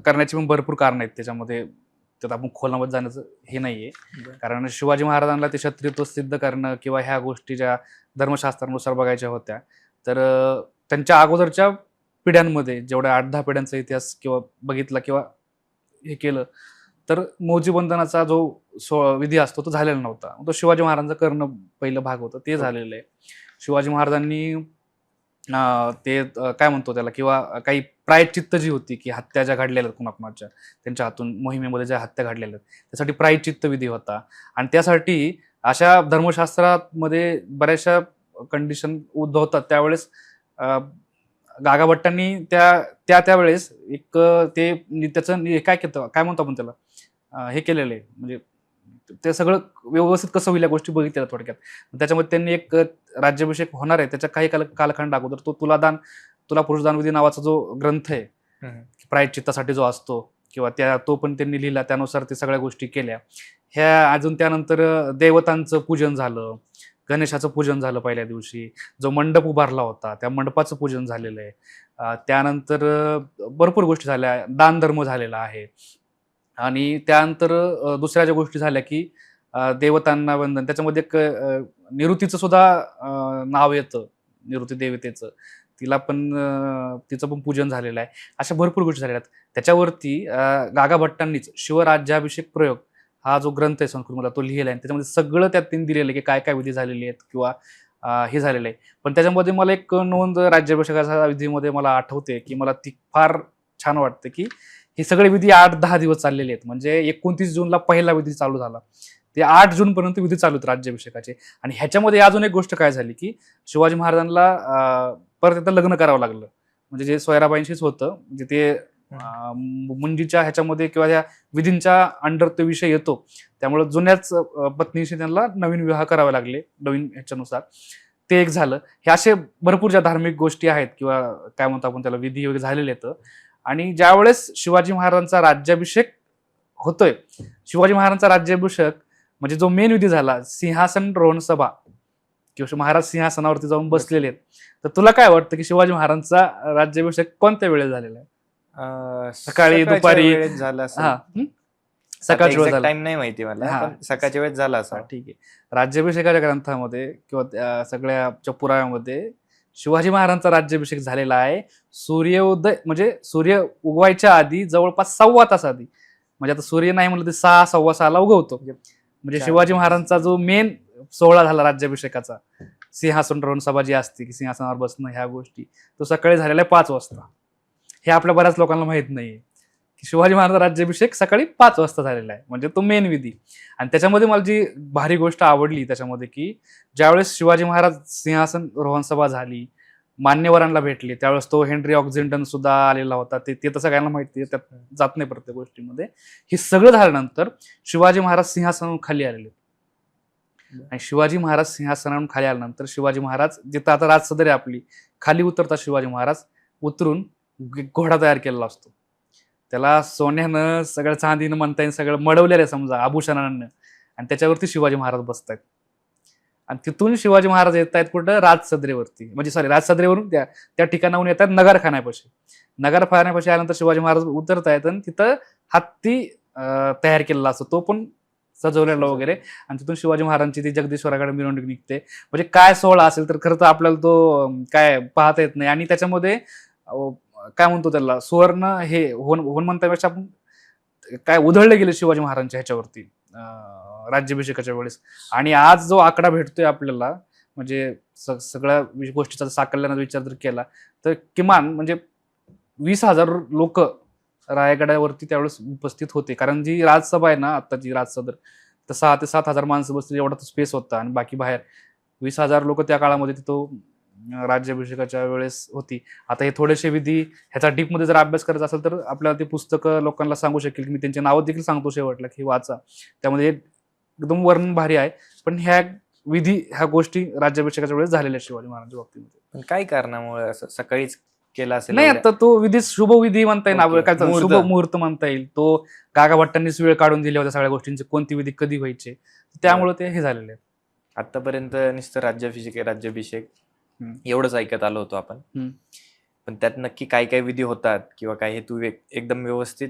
करण्याची पण भरपूर कारण आहेत त्याच्यामध्ये, त्यात आपण खोलामध्ये जाण्याचं हे नाहीये. कारण शिवाजी महाराजांना ते क्षत्रियत्व सिद्ध करणं किंवा ह्या गोष्टी ज्या धर्मशास्त्रानुसार बघायच्या होत्या, तर त्यांच्या अगोदरच्या पिढ्यांमध्ये जेवढ्या 8-10 पिढ्यांचा इतिहास किंवा बघितला किंवा हे केलं, तर मौजीबंधनाचा जो विधी असतो तो झालेला नव्हता. तो शिवाजी महाराजांचं करणं पहिलं भाग होतं, ते झालेलं आहे. शिवाजी महाराजांनी ते काय म्हणतो त्याला, किंवा काही प्रायश्चित्त जी होती, की हत्या ज्या घडलेल्या आहेत कुणाकुणाच्या त्यांच्या हातून मोहिमेमध्ये ज्या हत्या घडलेल्या आहेत, त्यासाठी प्रायश्चित्त विधी होता. आणि त्यासाठी अशा धर्मशास्त्रामध्ये बऱ्याचशा कंडिशन उद्भवतात. त्यावेळेस गागाभट्टांनी त्यावेळेस एक ते त्याचं काय केलं, काय म्हणतो आपण त्याला, हे केलेलं आहे. म्हणजे ते सगळं व्यवस्थित कसं होईल या गोष्टी बघितल्या थोडक्यात. त्याच्यामध्ये त्यांनी एक राज्याभिषेक होणार आहे त्याच्या काही कालखंड अगोदर तो तुला पुरुषदान विधी नावाचा जो ग्रंथ आहे, प्रायश्चित्तासाठी जो असतो, किंवा तो पण त्यांनी लिहिला. त्यानुसार ते सगळ्या गोष्टी केल्या. ह्या अजून त्यानंतर देवतांचं पूजन झालं, गणेशाचं पूजन झालं पहिल्या दिवशी. जो मंडप उभारला होता त्या मंडपाचं पूजन झालेलं आहे. त्यानंतर भरपूर गोष्टी झाल्या, दानधर्म झालेला आहे. आणि त्यानंतर दुसऱ्या ज्या गोष्टी झाल्या, की देवतांना वंदन, त्याच्यामध्ये एक निऋतीचं सुद्धा नाव येतं, निऋती देवतेचं. तिचं पण पूजन झालेलं आहे. अशा भरपूर गोष्टी झालेल्या आहेत. त्याच्यावरती गागाभट्टांनीच शिवराज्याभिषेक प्रयोग हा जो ग्रंथ आहे संस्कृतमधला तो लिहिला आहे. त्याच्यामध्ये सगळं त्यात त्यांनी दिलेलं आहे, की काय काय विधी झालेले आहेत किंवा हे झालेलं आहे. पण त्याच्यामध्ये मला एक नोंद राज्याभिषेकाच्या विधीमध्ये मला आठवते, की मला ती फार छान वाटते, की हे सगळे विधी 8-10 दिवस चाललेले आहेत. म्हणजे 29 जूनला पहिला विधी चालू झाला, ते 8 जून पर्यंत विधी चालू आहेत राज्याभिषेकाचे. आणि ह्याच्यामध्ये अजून एक गोष्ट काय झाली, की शिवाजी महाराजांना परत एकदा लग्न करावं लागलं. म्हणजे जे सोयराबाईंशीच होतं, म्हणजे ते मुंजीच्या ह्याच्यामध्ये किंवा या विधींच्या अंडर तो विषय येतो. त्यामुळे जुन्याच पत्नीशी त्यांना नवीन विवाह करावे लागले, नवीन ह्याच्यानुसार. ते एक झालं. हे असे भरपूर ज्या धार्मिक गोष्टी आहेत किंवा काय म्हणतो आपण त्याला, विधी वगैरे झालेले आहेत. आणि ज्यावेळेस शिवाजी महाराजांचा राज्याभिषेक होतोय, शिवाजी महाराजांचा राज्याभिषेक म्हणजे जो मेन विधी झाला, सिंहासन रोहन सभा, किंवा महाराज सिंहासनावरती जाऊन बसलेले आहेत. तर तुला काय वाटतं, की शिवाजी महाराजांचा राज्याभिषेक कोणत्या वेळेस झालेला आहे? सकाळी, दुपारी झाला सकाळच्या वेळेस झाला, टाइम नाही माहिती मला, पण सकाळच्या वेळेस झाला असा. ठीक आहे. राज्याभिषेकाच्या ग्रंथामध्ये किंवा सगळ्या पुराव्यामध्ये शिवाजी महाराजांचा राज्याभिषेक झालेला आहे सूर्योदय, म्हणजे सूर्य उगवायच्या आधी जवळपास 1.25 तास आधी. म्हणजे आता सूर्य नाही म्हणलं तर 6-6:15 उगवतो. म्हणजे शिवाजी महाराजांचा जो मेन सोहळा झाला राज्याभिषेकाचा, सिंहासन रोहन सभा जी असते, की सिंहासनावर बसणं, ह्या गोष्टी, तो सकाळी झालेला आहे 5 वाजता. हे आपल्या बऱ्याच लोकांना माहित नाहीये, की शिवाजी महाराज राज्याभिषेक सकाळी 5 वाजता झालेला आहे. म्हणजे तो मेन विधी. आणि त्याच्यामध्ये मला जी भारी गोष्ट आवडली त्याच्यामध्ये, की ज्यावेळेस शिवाजी महाराज सिंहासन रोहन सभा झाली, मान्यवरांना भेटले, त्यावेळेस तो हेनरी ऑक्झिंटन सुद्धा आलेला होता. ते तर सगळ्यांना माहिती आहे, त्यात जात नाही प्रत्येक गोष्टीमध्ये. हे सगळं झाल्यानंतर शिवाजी महाराज सिंहासनावरून खाली आलेले. आणि शिवाजी महाराज सिंहासनावरून खाली आल्यानंतर शिवाजी महाराज, जिथं आता राजसदर आहे आपली, खाली उतरतात शिवाजी महाराज, उतरून घोडा तयार केलेला असतो. त्याला सोन्यानं, सगळं चांदीनं म्हणता येईल, सगळं मडवलेलं आहे समजा आभूषणानं. आणि त्याच्यावरती शिवाजी महाराज बसतायत. आणि तिथून शिवाजी महाराज येत आहेत कुठं, राजसदरेवरती, म्हणजे राजसदरेवरून त्या ठिकाणाहून येतात नगरखान्यापाशी. नगरखान्यापाशी आल्यानंतर शिवाजी महाराज उतरत आहेत आणि तिथं हत्ती तयार केलेला असतो, तो पण सजवलेला वगैरे. आणि तिथून शिवाजी महाराजांची ती जगदीश्वराकडे मिरवणूक निघते. म्हणजे काय सोहळा असेल, तर खरं तर आपल्याला तो काय पाहता येत नाही. आणि त्याच्यामध्ये काय म्हणतो त्याला, सुवर्ण हे होऊन म्हणण्यापेक्षा आपण काय उधळले गेले शिवाजी महाराजांच्या ह्याच्यावरती राज्याभिषेकाच्या वेळेस. आणि आज जो आकडा भेटतोय आपल्याला, म्हणजे सगळ्या गोष्टीचा साकल्यानं विचार जर केला तर किमान म्हणजे 20,000 लोक रायगडावरती त्यावेळेस उपस्थित होते. कारण जी राजसभा आहे ना आत्ताची राजसदर, तर 6,000 ते 7,000 माणसं बसली, एवढा तो स्पेस होता. आणि बाकी बाहेर 20,000 लोक त्या काळामध्ये तिथं राज्याभिषेकाच्या वेळेस होती. आता हे थोडेसे विधी ह्याचा डीपमध्ये जर अभ्यास करायचा असेल तर आपल्याला ते पुस्तकं लोकांना सांगू शकेल, मी त्यांचे नावं देखील सांगतो शेवटला, की वाचा. त्यामध्ये एकदम वर्णन भारी आहे. पण ह्या विधी, ह्या गोष्टी राज्याभिषेकाच्या वेळेस झालेल्या शिवाजी महाराजांच्या बाबतीमध्ये. पण काय कारणामुळे असं सकाळीच केला असेल नाही, एवढ्या? आता तो विधी शुभविधी म्हणता येईल, ओके. काय मुहूर्त. शुभ मुहूर्त म्हणता येईल. तो काका भट्टांनीच वेळ काढून दिल्या होत्या सगळ्या गोष्टींचे, कोणती विधी कधी व्हायचे, त्यामुळे ते हे झालेले आहेत. आतापर्यंत नुसतं राज्याभिषेक हम्म. एवढंच ऐकत आलो होतो आपण. हम्म. पण त्यात नक्की काय काय विधी होतात किंवा काय हे तू एकदम व्यवस्थित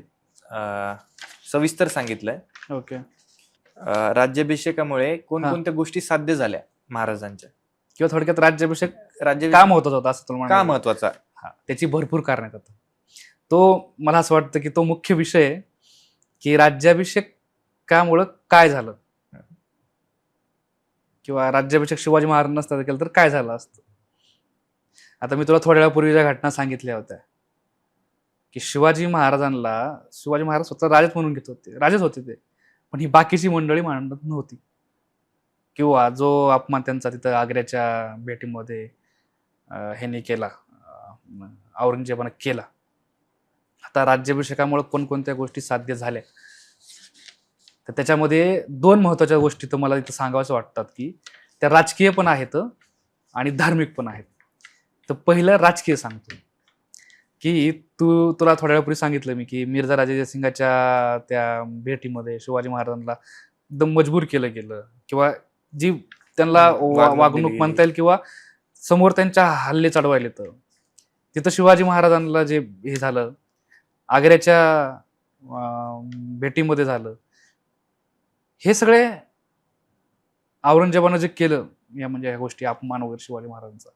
सविस्तर सांगितलंय. ओके. राज्याभिषेकामुळे कोणकोणत्या गोष्टी साध्य झाल्या महाराजांच्या, किंवा थोडक्यात राज्याभिषेक राज्याभिषेक का महत्वाचा होता असं तुला का म्हणायचं? महत्वाचा? हा, त्याची भरपूर कारण आहेत. आता तो मला असं वाटतं की तो मुख्य विषय आहे की राज्याभिषेकामुळं काय झालं, किंवा राज्याभिषेक शिवाजी महाराज नसता केलं तर काय झालं असतं. आता मी तुला थोड्या वेळापूर्वीच्या घटना सांगितल्या होत्या की शिवाजी महाराज स्वतः राजेच म्हणून घेत होते, राजेच होते ते, पण ही बाकीची मंडळी मांडत नव्हती. किंवा जो अपमान त्यांचा तिथं आग्र्याच्या भेटीमध्ये ह्यांनी केला, औरंगजेबानं केला. आता राज्याभिषेकामुळे कोणकोणत्या गोष्टी साध्य झाल्या, तर त्याच्यामध्ये दोन महत्वाच्या गोष्टी तर मला इथं सांगाव्याच वाटतात की त्या राजकीय पण आहेत आणि धार्मिक पण आहेत. तर पहिलं राजकीय सांगतो की तुला थोड्या वेळापूर्वी सांगितलं मी की मिर्झा राजे जयसिंगाच्या त्या भेटीमध्ये शिवाजी महाराजांना एकदम मजबूर केलं गेलं, किंवा जी त्यांना वागणूक दिली म्हणता येईल, किंवा समोर त्यांच्या हल्ले चढवायले, तर तिथं शिवाजी महाराजांना जे हे झालं आग्र्याच्या भेटीमध्ये झालं, हे सगळे औरंगजेबानं जे केलं, या म्हणजे ह्या गोष्टी अपमान वगैरे शिवाजी महाराजांचा,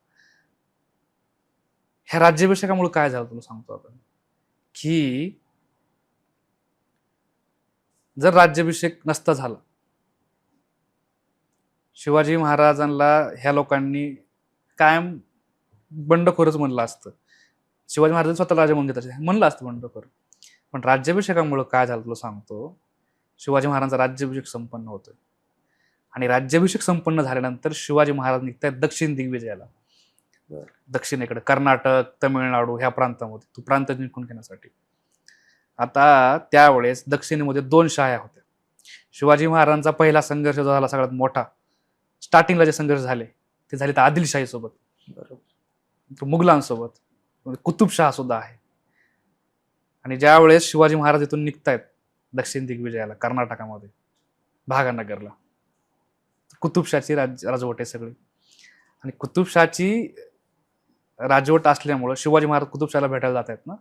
ह्या राज्याभिषेकामुळे काय झालं तुला सांगतो आपण. की जर राज्याभिषेक नसता झाला, शिवाजी महाराजांना ह्या लोकांनी कायम बंडखोरच म्हणलं असतं. शिवाजी महाराज स्वतः राजा म्हणून घेतात म्हणलं असतं बंडखोर. पण राज्याभिषेकामुळे काय झालं तुला सांगतो. शिवाजी महाराजांचा राज्याभिषेक संपन्न होतोय, आणि राज्याभिषेक संपन्न झाल्यानंतर शिवाजी महाराज निघतात दक्षिण दिग्विजयाला, दक्षिणेकडे कर्नाटक, तमिळनाडू ह्या प्रांतामध्ये, तो प्रांत जिंकून घेण्यासाठी. आता त्यावेळेस दक्षिणेमध्ये दोन शाह्या होत्या. शिवाजी महाराजांचा पहिला संघर्ष जो झाला सगळ्यात मोठा, स्टार्टिंगला जे संघर्ष झाले ते झाले तर आदिलशाही सोबत, बरोबर, मुघलांसोबत, कुतुबशाह सुद्धा आहे. आणि ज्या वेळेस शिवाजी महाराज इथून निघतायत दक्षिण दिग्विजयाला कर्नाटकामध्ये भागानगरला, कुतुबशाहची राजवट आहे सगळी. आणि कुतुबशाहची राजवट असल्यामुळं शिवाजी महाराज कुतुबशाहला भेटायला जात आहेत ना.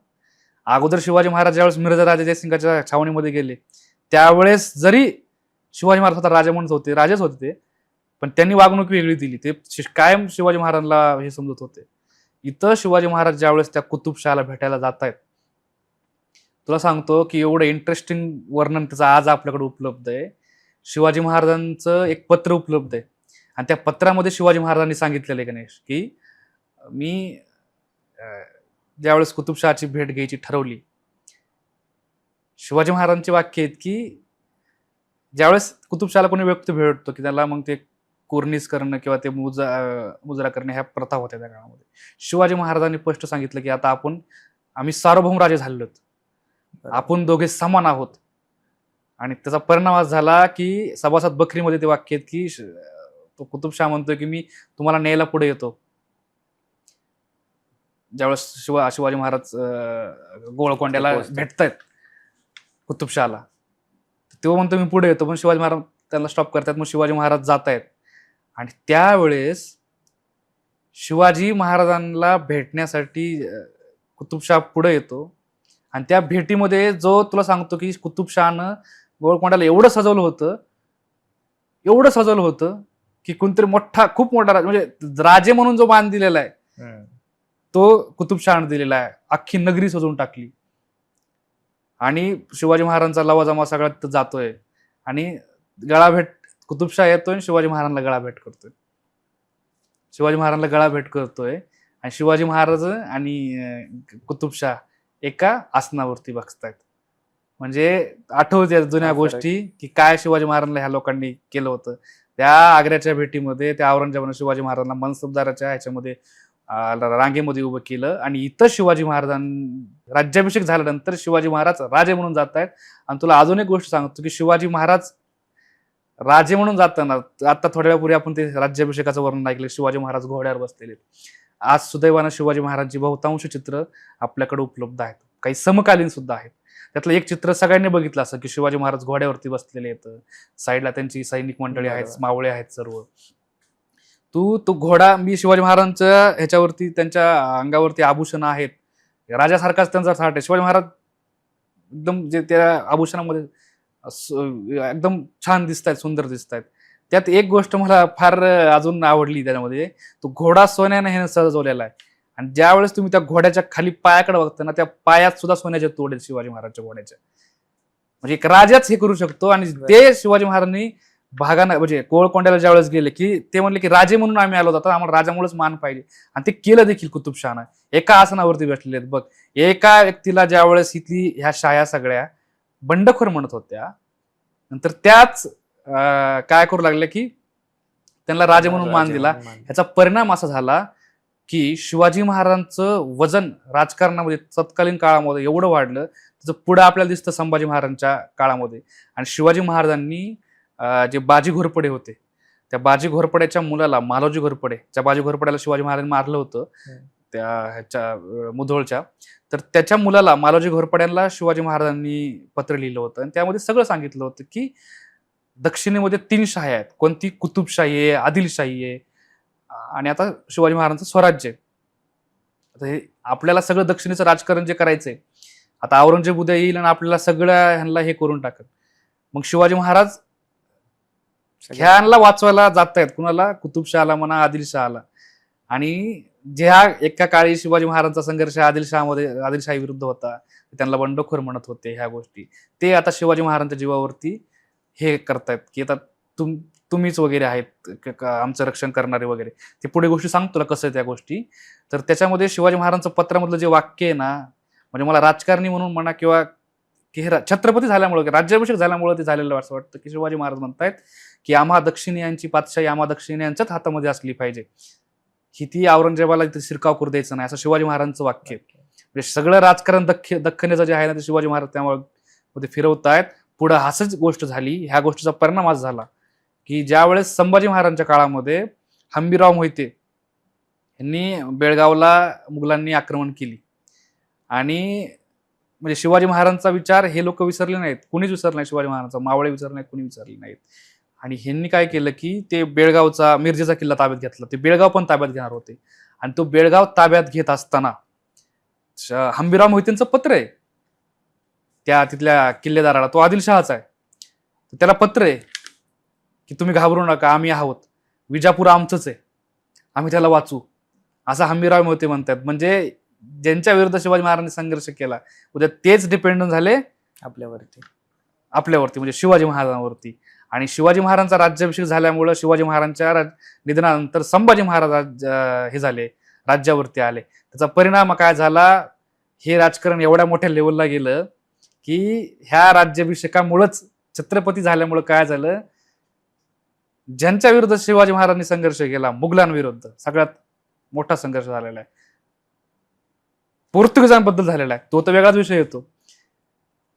अगोदर शिवाजी महाराज ज्यावेळेस मिर्झा राजे जयसिंगाच्या छावणीमध्ये गेले त्यावेळेस जरी शिवाजी महाराज स्वतः राजा म्हणत होते, राजेच होते ते, पण त्यांनी वागणूक वेगळी दिली. ते कायम शिवाजी महाराजांना हे समजत होते. इथं शिवाजी महाराज ज्यावेळेस त्या कुतुबशाहला भेटायला जात आहेत, तुला सांगतो की एवढं इंटरेस्टिंग वर्णन त्याचं आज आपल्याकडे उपलब्ध आहे. शिवाजी महाराजांचं एक पत्र उपलब्ध आहे, आणि त्या पत्रामध्ये शिवाजी महाराजांनी सांगितलेलं आहे गणेश की मी ज्यावेळेस कुतुबशहाची भेट घ्यायची ठरवली, शिवाजी महाराजांची वाक्य आहेत की ज्यावेळेस कुतुबशहाला कोणी व्यक्ती भेटतो की त्याला मग ते कुर्निस करणं किंवा ते मुजरा करणं ह्या प्रथा होत्या त्या काळामध्ये. शिवाजी महाराजांनी स्पष्ट सांगितलं की आता आम्ही सार्वभौम राजे झालेलो, आपण दोघे समान आहोत. आणि त्याचा परिणाम आज झाला की सभासद बकरीमध्ये ते वाक्य आहेत की तो कुतुबशाह म्हणतोय की मी तुम्हाला न्यायला पुढे येतो. ज्यावेळेस शिवाजी महाराज गोळकोंड्याला भेटतायत कुतुबशहाला, तेव्हा म्हणतो मी पुढे येतो, पण शिवाजी महाराज त्यांना स्टॉप करतात. मग शिवाजी महाराज जात आहेत, आणि त्यावेळेस शिवाजी महाराजांना भेटण्यासाठी कुतुबशाह पुढे येतो. आणि त्या भेटीमध्ये जो तुला सांगतो की कुतुबशहानं गोळकोंड्याला एवढं सजवलं होतं की कोणतरी खूप मोठा म्हणजे राजे म्हणून जो मान दिलेला आहे तो कुतुबशहानं दिलेला आहे. अख्खी नगरी सजवून टाकली, आणि शिवाजी महाराजांचा लवाजमा सगळा तिथं जातोय, आणि गळाभेट कुतुबशाह येतोय आणि शिवाजी महाराजांना गळाभेट करतोय. आणि शिवाजी महाराज आणि कुतुबशाह एका आसनावरती बसतायत. म्हणजे आठवते जुन्या गोष्टी की काय शिवाजी महाराजांना ह्या लोकांनी केलं होतं. त्या आग्र्याच्या भेटीमध्ये त्या औरंगजेबाने शिवाजी महाराजांना मनसबदाराच्या ह्याच्यामध्ये रांगेमध्ये उभं केलं. आणि इथं शिवाजी महाराजांना राज्याभिषेक झाल्यानंतर शिवाजी महाराज राजे म्हणून जात आहेत. आणि तुला अजून एक गोष्ट सांगतो की शिवाजी महाराज राजे म्हणून जाताना, आता थोड्या वेळापूर्वी आपण ते राज्याभिषेकाचं वर्णन ऐकलं, शिवाजी महाराज घोड्यावर बसलेले, आज सुदैवानं शिवाजी महाराजांची बहुतांश चित्र आपल्याकडे उपलब्ध आहेत, काही समकालीन सुद्धा आहेत. त्यातलं एक चित्र सगळ्यांनी बघितलं असं की शिवाजी महाराज घोड्यावरती बसलेले आहेत, साईडला त्यांची सैनिक मंडळी आहेत, बरोबर. मावळे आहेत सर्व. तो घोडा, मी शिवाजी महाराजांच्या ह्याच्यावरती त्यांच्या अंगावरती आभूषण आहेत, राजासारखाच त्यांचा थाट आहे. शिवाजी महाराज एकदम जे त्या आभूषणामध्ये एकदम छान दिसत आहेत, सुंदर दिसत आहेत. त्यात एक गोष्ट मला फार अजून आवडली त्याच्यामध्ये, तो घोडा सोन्याने हे सजवलेला आहे आणि ज्यावेळेस तुम्ही त्या घोड्याच्या खाली पायाकडे बघता ना, त्या पायात सुद्धा सोन्याचे तोड आहेत शिवाजी महाराजांच्या घोड्याच्या. म्हणजे एक राजाच हे करू शकतो. आणि ते शिवाजी महाराजांनी भागाना म्हणजे कोळकोंड्याला ज्यावेळेस गेले की ते म्हणले की राजे म्हणून आम्ही आलो होतो, आम्हाला राजामुळेच मान पाहिजे. आणि ते केलं देखील कुतुबशहानं. एका आसनावरती बसलेले आहेत बघ. एका व्यक्तीला ज्यावेळेस इथली ह्या शाया सगळ्या बंडखोर म्हणत होत्या, नंतर त्याच काय करू लागले की त्यांना राजे म्हणून मान दिला. ह्याचा परिणाम असा झाला की शिवाजी महाराजांचं वजन राजकारणामध्ये तत्कालीन काळामध्ये एवढं वाढलं, त्याचं पुढं आपल्याला दिसतं संभाजी महाराजांच्या काळामध्ये. आणि शिवाजी महाराजांनी जे बाजी घोरपडे होते, त्या बाजी घोरपड्याच्या मुलाला मालोजी घोरपडे, ज्या बाजी घोरपड्याला शिवाजी महाराजांनी मारलं होतं त्या ह्याच्या मुधोळच्या, तर त्याच्या मुलाला मालोजी घोरपड्यांना शिवाजी महाराजांनी पत्र लिहिलं होतं आणि त्यामध्ये सगळं सांगितलं होतं की दक्षिणेमध्ये 3 शाह्या आहेत, कोणती कुतुबशाही आहे, आदिलशाही आहे आणि आता शिवाजी महाराजांचं स्वराज्य आहे. आता हे आपल्याला सगळं दक्षिणेचं राजकारण जे करायचंय, आता औरंगजेब उद्या येईल आणि आपल्याला सगळ्या ह्यांना हे करून टाकत. मग शिवाजी महाराज ह्यांना वाचवायला जात आहेत, कुणाला, कुतुबशहाला म्हणा, आदिलशहाला. आणि ज्या एका काळी शिवाजी महाराजांचा संघर्ष आदिलशाही विरुद्ध होता, त्यांना बंडखोर म्हणत होते, ह्या गोष्टी ते आता शिवाजी महाराजांच्या जीवावरती हे करतायत की आता तुम्हीच वगैरे आहेत आमचं रक्षण करणारे वगैरे. ते पुढे गोष्टी सांगतो तुला कसं आहे त्या गोष्टी. तर त्याच्यामध्ये शिवाजी महाराजांचं पत्रामधलं जे वाक्य आहे ना, म्हणजे मला राजकारणी म्हणून म्हणा किंवा की हे छत्रपती झाल्यामुळे, राज्याभिषेक झाल्यामुळे ते झालेलं असं वाटतं की शिवाजी महाराज म्हणतायत की आम्हा दक्षिणीयांची पातशाही आम्हा दक्षिणीयांच्याच हातामध्ये असली पाहिजे, ही ती औरंगजेबाला शिरकाव करू द्यायचं नाही, असं शिवाजी महाराजांचं वाक्य. म्हणजे सगळं राजकारण दख्खनेचं जे आहे ना, ते शिवाजी महाराज त्यामुळे फिरवतायत. पुढं असंच गोष्ट झाली. ह्या गोष्टीचा परिणाम असा झाला की ज्यावेळेस संभाजी महाराजांच्या काळामध्ये हंबीरराव मोहिते यांनी बेळगावला मुघलांनी आक्रमण केली आणि म्हणजे शिवाजी महाराजांचा विचार हे लोक विसरले नाहीत, कुणीच विसरले नाही शिवाजी महाराजांचा, मावळे विसरले नाहीत, कुणी विसरले नाहीत. आणि ह्यांनी काय केलं की ते बेळगावचा मिरजेचा किल्ला ताब्यात घेतला. ते बेळगाव पण ताब्यात घेणार होते आणि तो बेळगाव ताब्यात घेत असताना हंबीरराव मोहितेंचं पत्र आहे त्या तिथल्या किल्लेदाराला, तो आदिलशहाचा आहे. त्याला पत्र आहे की तुम्ही घाबरू नका, आम्ही आहोत, विजापूर आमचंच आहे, आम्ही त्याला वाचू, असं हंबीरराव मोहिते म्हणतात. म्हणजे ज्यांच्या विरुद्ध शिवाजी महाराजांनी संघर्ष केला, उद्या तेच डिपेंडंट झाले आपल्यावरती म्हणजे शिवाजी महाराजांवरती. आणि शिवाजी महाराजांचा राज्याभिषेक झाल्यामुळं शिवाजी महाराजांच्या निधनानंतर संभाजी महाराज हे झाले, राज्यावरती आले. त्याचा परिणाम काय झाला, हे राजकारण एवढ्या मोठ्या लेवलला गेलं की ह्या राज्याभिषेकामुळंच, छत्रपती झाल्यामुळं काय झालं, ज्यांच्या विरुद्ध शिवाजी महाराजांनी संघर्ष केला, मुघलांविरुद्ध सगळ्यात मोठा संघर्ष झालेला आहे, पोर्तुगीजांबद्दल झालेला आहे, तो तर वेगळाच विषय येतो.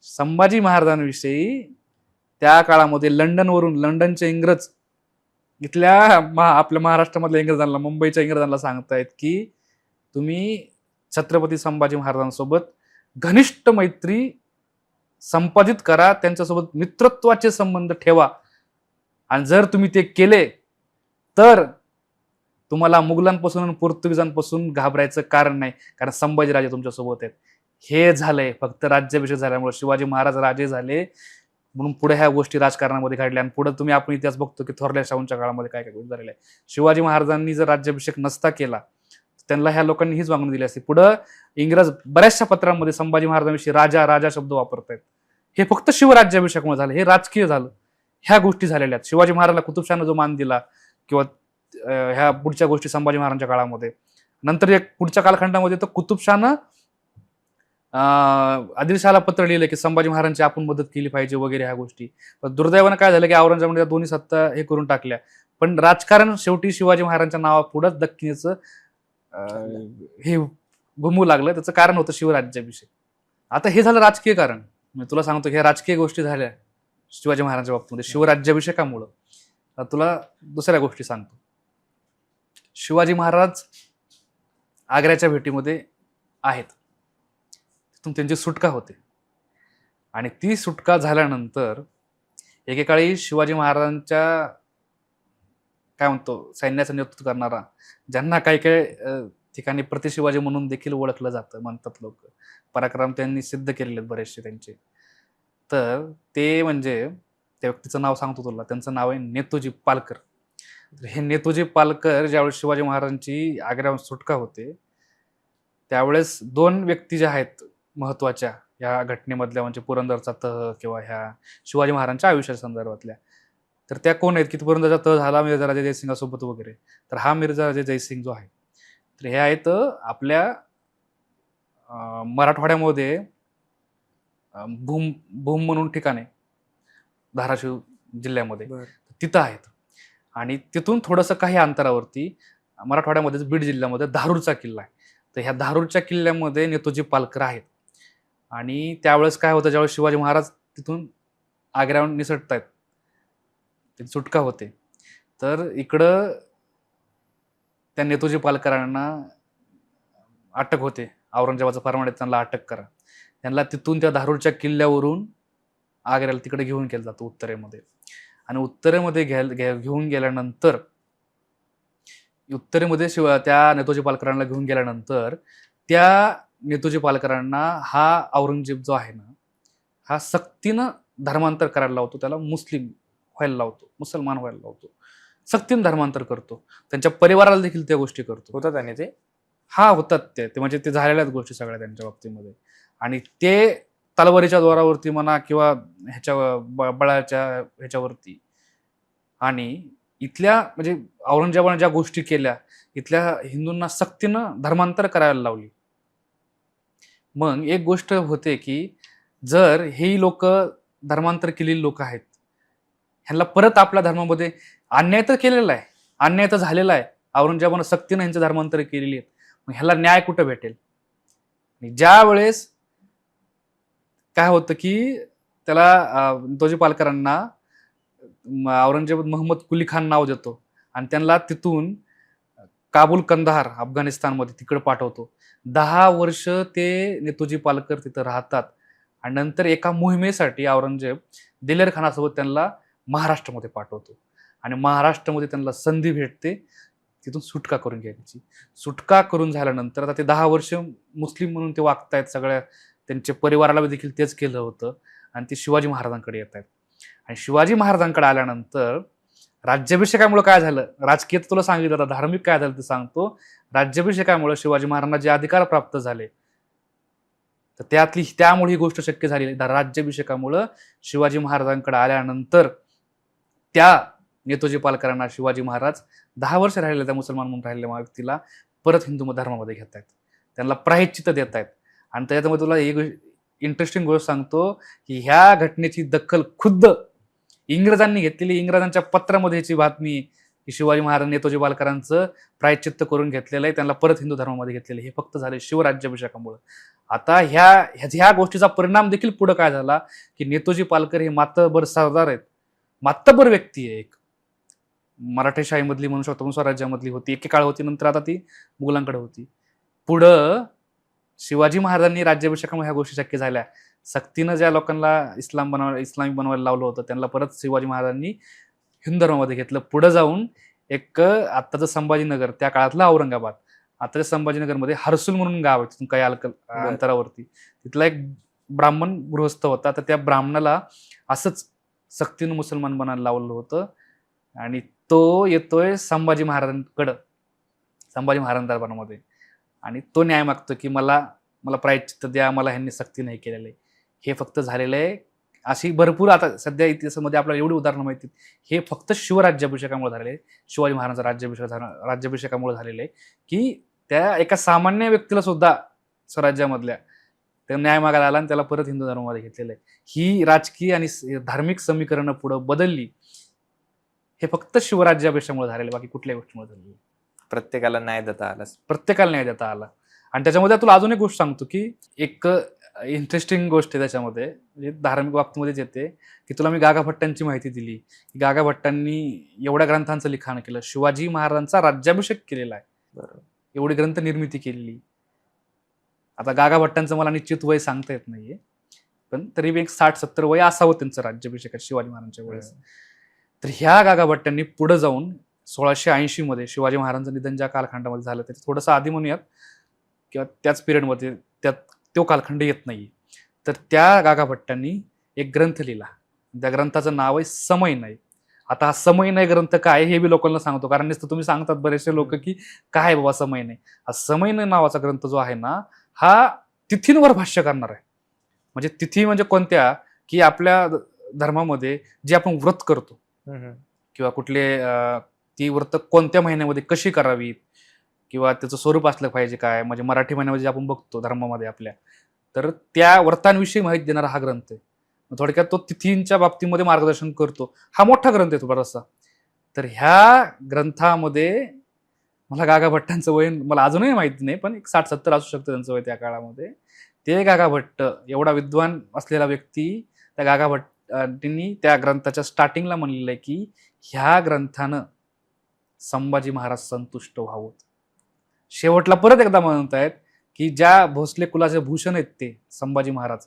संभाजी महाराजांविषयी त्या काळामध्ये लंडनचे इंग्रज इथल्या आपल्या महाराष्ट्रामधल्या इंग्रजांना, मुंबईच्या इंग्रजांना सांगतायत की तुम्ही छत्रपती संभाजी महाराजांसोबत घनिष्ठ मैत्री संपादित करा, त्यांच्यासोबत मित्रत्वाचे संबंध ठेवा, आणि जर तुम्ही ते केले तर तुम्हाला मुघलांपासून आणि पोर्तुगीजांपासून घाबरायचं कारण नाही, कारण संभाजीराजे तुमच्यासोबत आहेत. हे झालंय फक्त राज्याभिषेक झाल्यामुळे, शिवाजी महाराज राजे झाले म्हणून पुढे ह्या गोष्टी राजकारणामध्ये घडल्या. आणि पुढे तुम्ही आपण इतिहास बघतो की थोरल्या शाहूंच्या काळामध्ये काय काय गोष्टी झालेल्या आहे. शिवाजी महाराजांनी जर राज्याभिषेक नसता केला, त्यांना ह्या लोकांनी हीच वागणूक दिली असती. पुढं इंग्रज बऱ्याचशा पत्रांमध्ये संभाजी महाराजांविषयी राजा राजा शब्द वापरतायत. हे फक्त शिवराज्याभिषेकामुळे झालं, हे राजकीय झालं, ह्या गोष्टी झालेल्या आहेत. शिवाजी महाराजांना कुतुबशहानं जो मान दिला किंवा ह्या पुढच्या गोष्टी संभाजी महाराजांच्या काळामध्ये, नंतर एक पुढच्या कालखंडामध्ये तर कुतुबशहानं आदिलशहाला पत्र लिहिलं की संभाजी महाराजांची आपण मदत केली पाहिजे वगैरे ह्या गोष्टी. पण दुर्दैवानं काय झालं की औरंगजेबाने दोन्ही सत्ता हे करून टाकल्या. पण राजकारण शेवटी शिवाजी महाराजांच्या नावापुढंच दख्खनीचं हे घुमू लागलं. त्याचं कारण होतं शिवराज्याभिषेक. आता हे झालं राजकीय कारण. मी तुला सांगतो की ह्या राजकीय गोष्टी झाल्या शिवाजी महाराजांच्या बाबतीमध्ये शिवराज्याभिषेकामुळं. तुला दुसऱ्या गोष्टी सांगतो. शिवाजी महाराज आग्र्याच्या भेटीमध्ये आहेत. तिथून त्यांची सुटका होते आणि ती सुटका झाल्यानंतर एकेकाळी शिवाजी महाराजांच्या काय म्हणतो सैन्याचं नेतृत्व करणारा, ज्यांना काही काही ठिकाणी प्रतिशिवाजी म्हणून देखील ओळखलं जातं म्हणतात लोक, पराक्रम त्यांनी सिद्ध केलेले आहेत बरेचसे त्यांचे. तर ते म्हणजे त्या व्यक्तीचं नाव सांगतो तुला, त्यांचं नाव आहे नेतोजी पालकर. तर हे नेतोजी पालकर ज्यावेळेस शिवाजी महाराजांची आग्र्याहून सुटका होते त्यावेळेस दोन व्यक्ती ज्या आहेत महत्वाच्या या घटनेमधल्या, म्हणजे पुरंदरचा तह किंवा ह्या शिवाजी महाराजांच्या आयुष्या संदर्भातल्या, तर त्या कोण आहेत की पुरंदरचा तह झाला मिर्झाराजे जयसिंगासोबत वगैरे. तर हा मिर्झाराजे जयसिंग जो आहे तर हे आहेत आपल्या मराठवाड्यामध्ये भूम भूम म्हणून ठिकाण आहे धाराशिव जिल्ह्यामध्ये, तिथं आहेत. आणि तिथून थोडंसं काही अंतरावरती मराठवाड्यामध्येच बीड जिल्ह्यामध्ये धारूरचा किल्ला आहे. तर ह्या धारूरच्या किल्ल्यामध्ये नेतोजी पालकर आहेत. आणि त्यावेळेस काय होतं, ज्यावेळेस शिवाजी महाराज तिथून आग्र्याहून निसटतायत, त्यांची सुटका होते, तर इकडं त्या नेतोजी पालकरांना अटक होते. औरंगजेबाचा फरमान आहे त्यांना अटक करा. त्यांना तिथून त्या धारूरच्या किल्ल्यावरून आग्र्याला तिकडे घेऊन गेलं जातं उत्तरेमध्ये. आणि उत्तरेमध्ये घेऊन गेल्यानंतर उत्तरेमध्ये त्या नेतोजी पालकरांना घेऊन गेल्यानंतर त्या नेतोजी पालकरांना हा औरंगजेब जो आहे ना, हा सक्तीनं धर्मांतर करायला लावतो, त्याला मुस्लिम व्हायला लावतो, मुसलमान व्हायला लावतो, सक्तीनं धर्मांतर करतो. त्यांच्या परिवाराला देखील त्या गोष्टी करतो. होतात आणि ते होतात ते म्हणजे ते झालेल्याच गोष्टी सगळ्या त्यांच्या बाबतीमध्ये. आणि ते तलवारीच्या द्वारावरती म्हणा किंवा ह्याच्या बळाच्या ह्याच्यावरती. आणि इथल्या म्हणजे औरंगजेबाने ज्या गोष्टी केल्या, इथल्या हिंदूंना सक्तीनं धर्मांतर करायला लावली. मग एक गोष्ट होते की जर हे लोक धर्मांतर केलेली लोक आहेत, ह्यांना परत आपल्या धर्मामध्ये अन्याय तर केलेला आहे, अन्याय तर झालेला आहे, औरंगजेबानं सक्तीनं ह्यांचं धर्मांतर केलेली आहेत, मग ह्याला न्याय कुठं भेटेल? ज्या वेळेस काय होतं की त्याला नेतोजी पालकरांना औरंगजेब मोहम्मद कुली खान नाव देतो आणि त्यांना तिथून काबूल कंदाहार अफगाणिस्तानमध्ये तिकडे पाठवतो. 10 वर्ष ते नेतोजी पालकर तिथं राहतात आणि नंतर एका मोहिमेसाठी औरंगजेब दिलेर खानासोबत त्यांना महाराष्ट्रामध्ये पाठवतो. आणि महाराष्ट्रामध्ये त्यांना संधी भेटते तिथून सुटका करून घ्यायची. सुटका करून झाल्यानंतर आता ते 10 वर्ष मुस्लिम म्हणून ते वागतायत, सगळ्या त्यांच्या परिवाराला देखील तेच केलं होतं. आणि ते शिवाजी महाराजांकडे येत आहेत. आणि शिवाजी महाराजांकडे आल्यानंतर राज्याभिषेकामुळे काय झालं, राजकीय तुला सांगितलं, आता धार्मिक काय झालं ते सांगतो. राज्याभिषेकामुळे शिवाजी महाराजांना जे अधिकार प्राप्त झाले तर त्यामुळे ही गोष्ट शक्य झाली. राज्याभिषेकामुळे शिवाजी महाराजांकडे आल्यानंतर त्या नेतोजी पालकरांना शिवाजी महाराज 10 वर्ष राहिलेल्या त्या मुसलमान म्हणून राहिलेल्या व्यक्तीला परत हिंदू धर्मामध्ये घेत आहेत, त्यांना प्रायश्चित्त देत आहेत. आणि त्याच्यामध्ये तुला एक इंटरेस्टिंग गोष्ट सांगतो की ह्या घटनेची दखल खुद्द इंग्रजांनी घेतलेली, इंग्रजांच्या पत्रामध्ये ह्याची बातमी की शिवाजी महाराज नेतोजी पालकरांचं प्रायश्चित्त करून घेतलेलं आहे, त्यांना परत हिंदू धर्मामध्ये घेतलेलं. हे फक्त झाले शिवराज्याभिषेकामुळे. आता ह्या गोष्टीचा परिणाम देखील पुढे काय झाला की नेतोजी पालकर हे मातबर सरदार आहेत, मातबर व्यक्ती आहे, एक मराठेशाहीमधली म्हणू शकतो, स्वराज्यामधली होती एके काळ होती, नंतर आता ती मुघलांकडे होती. पुढं शिवाजी महाराजांनी राज्याभिषेकामुळे ह्या गोष्टी शक्य झाल्या. सक्तीनं ज्या लोकांना इस्लामी बनवायला लावलं होतं त्यांना परत शिवाजी महाराजांनी हिंदू धर्मामध्ये घेतलं. पुढे जाऊन एक आत्ताचं संभाजीनगर, त्या काळातलं औरंगाबाद, आताच्या संभाजीनगरमध्ये हर्सुल म्हणून गाव आहे, तिथून काही अंतरावरती. तिथला एक ब्राह्मण गृहस्थ होता, तर त्या ब्राह्मणाला असंच सक्तीनं मुसलमान बनायला लावलं होतं. आणि तो येतोय संभाजी महाराजांकडं, संभाजी महाराज दरबारामध्ये, आणि तो न्याय मागतो की मला प्रायश्चित्त द्या, मला ह्यांनी सक्ती नाही केलेलं आहे. हे फक्त झालेलं आहे. अशी भरपूर आता सध्या इतिहासामध्ये आपल्याला एवढी उदाहरणं माहिती, हे फक्त शिवराज्याभिषेकामुळे झालेले, शिवाजी महाराजांचा राज्याभिषेकामुळे झालेले, की त्या एका सामान्य व्यक्तीला सुद्धा स्वराज्यामधल्या त्या न्याय मागायला आला आणि त्याला परत हिंदू धर्मामध्ये घेतलेलं आहे. ही राजकीय आणि धार्मिक समीकरणं पुढे बदलली, हे फक्त शिवराज्याभिषेकामुळे झालेले, बाकी कुठल्याही गोष्टीमुळे झालेले. प्रत्येकाला न्याय देता आला, प्रत्येकाला न्याय देता आला. आणि त्याच्यामध्ये तुला अजून एक गोष्ट सांगतो की एक इंटरेस्टिंग गोष्ट आहे त्याच्यामध्ये, म्हणजे धार्मिक बाबतीमध्येच येते, की तुला मी गागा भट्टांची माहिती दिली. गागा भट्टांनी एवढ्या ग्रंथांचं लिखाण केलं, शिवाजी महाराजांचा राज्याभिषेक केलेला आहे. बरोबर. एवढी ग्रंथ निर्मिती केलेली. आता गागा भट्टांचं मला निश्चित वय सांगता येत नाहीये, पण तरी एक 60-70 वय असावं त्यांचं राज्याभिषेकात शिवाजी महाराजांच्या वेळेस. तर ह्या गागा भट्टांनी पुढे जाऊन 1680 मध्ये शिवाजी महाराजांचं निधन ज्या कालखंडामध्ये झालं त्याचं थोडंसं आधी म्हणूयात किंवा त्याच पिरियडमध्ये त्यात तो कालखंड येत नाहीये. तर त्या गागा भट्टांनी एक ग्रंथ लिहिला. त्या ग्रंथाचं नाव आहे समयनय. आता हा समयनय ग्रंथ काय हे बी लोकांना सांगतो, कारण नुसतं तुम्ही सांगतात बरेचसे लोक की काय बाबा समयनय. हा समयनय नावाचा ग्रंथ जो आहे ना, हा तिथींवर भाष्य करणार आहे. म्हणजे तिथी म्हणजे कोणत्या, की आपल्या धर्मामध्ये जे आपण व्रत करतो किंवा कुठले ती व्रत कोणत्या महिन्यामध्ये कशी करावीत किंवा त्याचं स्वरूप असलं पाहिजे काय, म्हणजे मराठी महिन्यामध्ये जे आपण बघतो धर्मामध्ये आपल्या, तर त्या व्रतांविषयी माहिती देणारा हा ग्रंथ आहे. थोडक्यात तो तिथींच्या बाबतीमध्ये मार्गदर्शन करतो. हा मोठा ग्रंथ आहे तो बराचसा. तर ह्या ग्रंथामध्ये मला गागा भट्टांचं वय मला अजूनही माहिती नाही, पण एक 60-70 असू शकतं त्यांचं वय त्या काळामध्ये. ते गागा भट्ट एवढा विद्वान असलेला व्यक्ती, त्या गागा भट्टांनी त्या ग्रंथाच्या स्टार्टिंगला म्हणलेलं आहे की ह्या ग्रंथानं संभाजी महाराज संतुष्ट व्हावं. शेवटला परत एकदा म्हणतायत की ज्या भोसले कुलाचे भूषण आहेत ते संभाजी महाराज,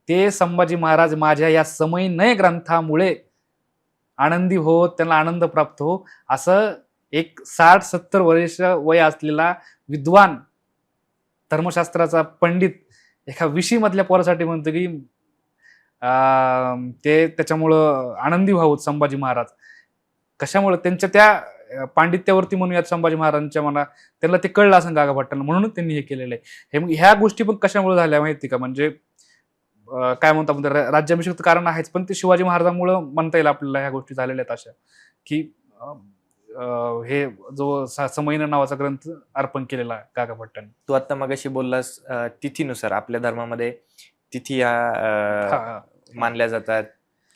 ते संभाजी महाराज माझ्या या समयनय ग्रंथामुळे आनंदी होत, त्यांना आनंद प्राप्त हो, असं एक 60-70 वर्ष वय असलेला विद्वान धर्मशास्त्राचा पंडित एका 20 मधल्या पोरासाठी म्हणतो की ते त्याच्यामुळं आनंदी व्हावं संभाजी महाराज. कशामुळे त्यांच्या त्या पांडित्यावरती म्हणूयात संभाजी महाराजांच्या मना त्यांना ते कळलं असं गागा भट्टांना, म्हणून त्यांनी हे केलेलं आहे. हे ह्या गोष्टी पण कशामुळे झाल्या माहिती का, म्हणजे काय म्हणतो आपण राज्याभिषेक कारण आहेच, पण ते शिवाजी महाराजांमुळे म्हणता येईल आपल्याला ह्या गोष्टी झालेल्या आहेत अशा की हे जो समयनय नावाचा ग्रंथ अर्पण केलेला आहे गागा भट्टांनी. तू आता मगाशी बोललास तिथीनुसार आपल्या धर्मामध्ये तिथी ह्या मानल्या जातात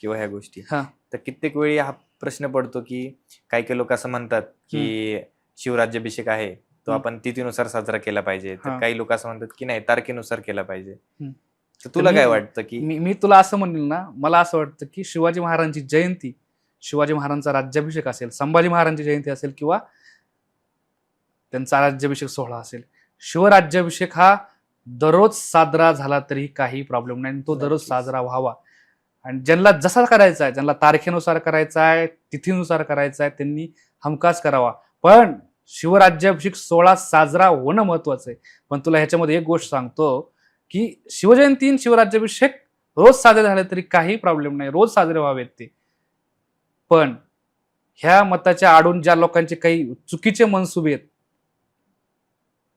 किंवा ह्या गोष्टी. तर कित्येक वेळी हा प्रश्न पडतो की काही लोक असं म्हणतात की शिवराज्याभिषेक आहे तो आपण तिथीनुसार साजरा केला पाहिजे, तर काही लोक असं म्हणतात की नाही तारखेनुसार केला पाहिजे. तर तुला काय वाटतं की मी तुला असं म्हणेल ना, मला असं वाटतं की शिवाजी महाराजांची जयंती, शिवाजी महाराजांचा राज्याभिषेक असेल, संभाजी महाराजांची जयंती असेल किंवा त्यांचा राज्याभिषेक सोहळा असेल, शिवराज्याभिषेक हा दररोज साजरा झाला तरी काही प्रॉब्लेम नाही. तो दररोज साजरा व्हावा. आणि ज्यांना जसा करायचा आहे, ज्यांना तारखेनुसार करायचा आहे, तिथीनुसार करायचा आहे, त्यांनी हमखास करावा. पण शिवराज्याभिषेक सोहळा साजरा होणं महत्वाचं आहे. पण तुला ह्याच्यामध्ये एक गोष्ट सांगतो की शिवजयंती आणि शिवराज्याभिषेक रोज साजरे झाले तरी काही प्रॉब्लेम नाही, रोज साजरे व्हावेत ते. पण ह्या मताच्या आडून ज्या लोकांचे काही चुकीचे मनसुबे आहेत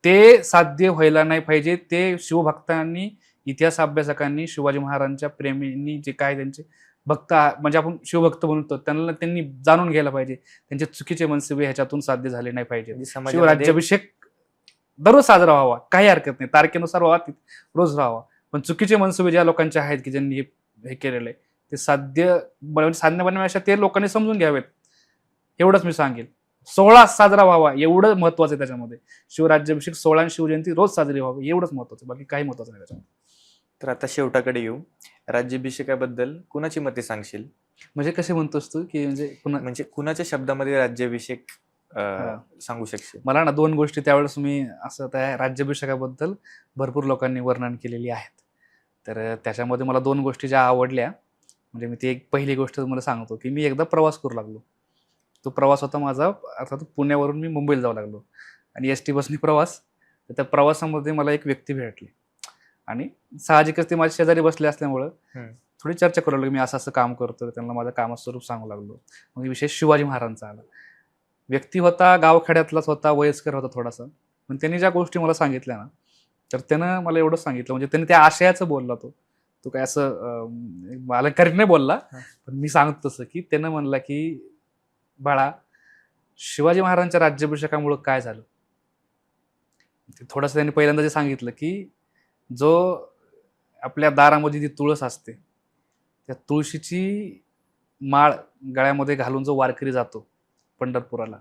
ते साध्य व्हायला नाही पाहिजे. ते शिवभक्तांनी, इतिहास अभ्यासकांनी, शिवाजी महाराजांच्या प्रेमींनी जे काय त्यांचे भक्त म्हणजे आपण शिवभक्त म्हणतो त्यांनी जाणून घ्यायला पाहिजे. त्यांचे चुकीचे मनसुबे ह्याच्यातून साध्य झाले नाही पाहिजे. शिवराज्याभिषेक दररोज साजरा व्हावा, काही हरकत नाही, तारखेनुसार व्हावा, रोज राहावा. पण चुकीचे मनसुबे ज्या लोकांचे आहेत की ज्यांनी हे केलेलं आहे ते साध्य बनवण्यापेक्षा ते लोकांनी समजून घ्यावेत, एवढंच मी सांगेल. सोहळा साजरा व्हावा एवढं महत्वाचं आहे त्याच्यामध्ये. शिवराज्याभिषेक सोहळा आणि शिवजयंती रोज साजरी व्हावी एवढंच महत्वाचं, बाकी काही महत्वाचं नाही त्याच्यामध्ये. तर आता शेवटाकडे येऊ. राज्याभिषेकाबद्दल कुणाची मते सांगशील? म्हणजे कसे म्हणतोस तू की म्हणजे कुणाच्या शब्दामध्ये राज्याभिषेक सांगू शकशील? मला ना 2 गोष्टी त्यावेळेस मी असं त्या राज्याभिषेकाबद्दल भरपूर लोकांनी वर्णन केलेली आहेत. तर त्याच्यामध्ये मला 2 गोष्टी ज्या आवडल्या, म्हणजे मी ती एक पहिली गोष्ट तुम्हाला सांगतो की मी एकदा प्रवास करू लागलो. तो प्रवास होता माझा, अर्थात पुण्यावरून मी मुंबईला जाऊ लागलो आणि एस टी बसनी प्रवास. तर त्या प्रवासामध्ये मला एक व्यक्ती भेटली आणि साहजिकच ते माझ्या शेजारी बसले असल्यामुळं थोडी चर्चा करू लागलो. मी असं असं काम करतो, त्यांना माझं कामाचं स्वरूप सांगू लागलो. मग विशेष शिवाजी महाराजांचा आला. व्यक्ती होता, गावखेड्यातलाच होता, वयस्कर होता थोडासा, पण त्यांनी ज्या गोष्टी मला सांगितल्या ना, तर त्यानं मला एवढं सांगितलं, म्हणजे त्यांनी त्या आशयाचं बोलला. तो काय असं अलंकारिक नाही बोलला, पण मी सांगतो तसं की त्यानं म्हणला की बाळा, शिवाजी महाराजांच्या राज्याभिषेकामुळं काय झालं. थोडंसं त्यांनी पहिल्यांदा जे सांगितलं की जो आपल्या दारामध्ये जी तुळस असते त्या तुळशीची माळ गळ्यामध्ये घालून जो वारकरी जातो पंढरपुराला,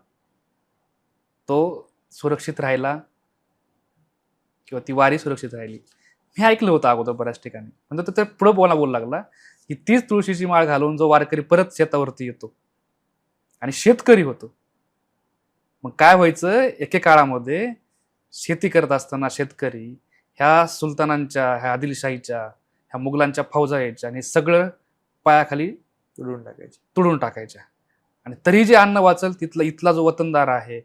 तो सुरक्षित राहिला किंवा ती वारी सुरक्षित राहिली. मी ऐकलं होतं अगोदर बऱ्याच ठिकाणी. म्हणजे तो पुढे बोलू लागला की तीच तुळशीची माळ घालून जो वारकरी परत शेतावरती येतो आणि शेतकरी होतो, मग काय व्हायचं, एके काळामध्ये शेती करत असताना शेतकरी ह्या सुलतानांच्या, ह्या आदिलशाहीच्या, ह्या मुघलांच्या फौजा यायच्या आणि सगळं पायाखाली तुडून टाकायचे. तुडून टाकायच्या. आणि तरी जे अन्न वाचल इथला जो वतनदार आहे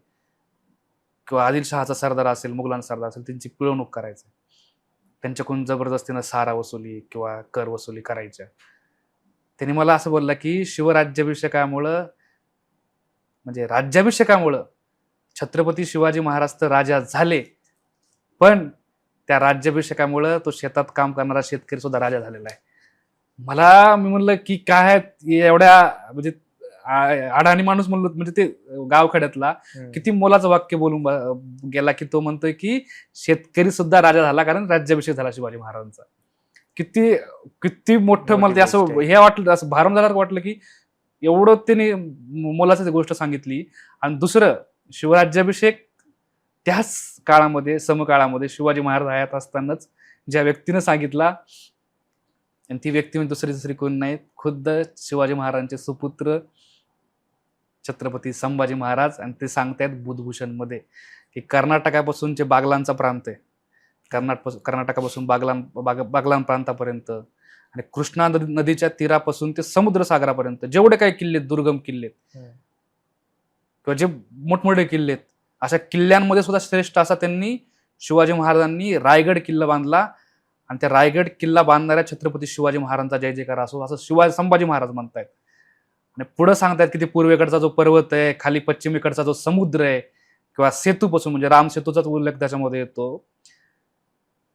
किंवा आदिलशहाचा सरदार असेल, मुघलांचा सरदार असेल, त्यांची पिळवणूक करायचं. त्यांच्याकडून जबरदस्तीनं सारा वसुली किंवा कर वसुली करायच्या. त्यांनी मला असं बोललं की शिवराज्याभिषेकामुळं, म्हणजे राज्याभिषेकामुळं छत्रपती शिवाजी महाराज तर राजा झाले, पण त्या राज्याभिषेकामुळं तो शेतात काम करणारा शेतकरी सुद्धा राजा झालेला आहे. मी म्हणलं की काय एवढ्या म्हणजे अडाणी माणूस म्हणलो, म्हणजे ते गावखेड्यातला किती मोलाचं वाक्य बोलून गेला की तो म्हणतोय की शेतकरी सुद्धा राजा झाला कारण राज्याभिषेक झाला शिवाजी महाराजांचा. किती किती मोठं मला ते असं गोष्ट आहे. हे वाटलं, असं भारमझाल्यासारखं वाटलं की एवढं त्यांनी मोलाचं गोष्ट सांगितली. आणि दुसरं, शिवराज्याभिषेक त्याच काळामध्ये, समकाळामध्ये शिवाजी महाराज हयात असतानाच ज्या व्यक्तीनं सांगितला, आणि ती व्यक्ती म्हणजे दुसरी कोण नाही, खुद्द शिवाजी महाराजांचे सुपुत्र छत्रपती संभाजी महाराज. आणि ते सांगतायत बुधभूषण मध्ये की कर्नाटकापासून जे बागलांचा प्रांत आहे, कर्नाटकापासून बागलान प्रांतापर्यंत आणि कृष्णा नदीच्या तीरापासून ते समुद्र सागरापर्यंत जेवढे काही किल्ले, दुर्गम किल्ले किंवा जे मोठमोठे किल्ले आहेत, अशा किल्ल्यांमध्ये सुद्धा श्रेष्ठ असा त्यांनी शिवाजी महाराजांनी रायगड किल्ला बांधला. आणि त्या रायगड किल्ला बांधणाऱ्या छत्रपती शिवाजी महाराजांचा जय जयकार असो, असं संभाजी महाराज म्हणतायत. आणि पुढे सांगतायत की ते पूर्वेकडचा जो पर्वत आहे, खाली पश्चिमेकडचा जो समुद्र आहे, किंवा सेतूपासून, म्हणजे राम सेतूचाच उल्लेख त्याच्यामध्ये येतो.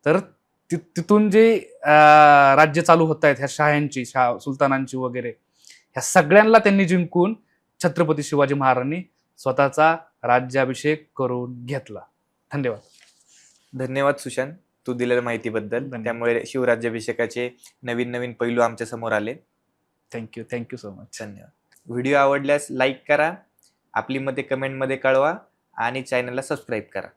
तर तिथून जे राज्य चालू होत आहेत, ह्या शाह्यांची, सुलतानांची वगैरे, ह्या सगळ्यांना त्यांनी जिंकून छत्रपती शिवाजी महाराजांनी स्वतःचा राज्याभिषेक करून घेतला. धन्यवाद. धन्यवाद सुशांत, तू दिलेल्या माहितीबद्दल. धन्यवाद. त्यामुळे शिवराज्याभिषेकाचे नवीन नवीन पैलू आमच्या समोर आले. Thank you so much. धन्यवाद. व्हिडिओ आवडल्यास लाईक करा, आपली मते कमेंटमध्ये कळवा आणि चॅनलला सबस्क्राईब करा.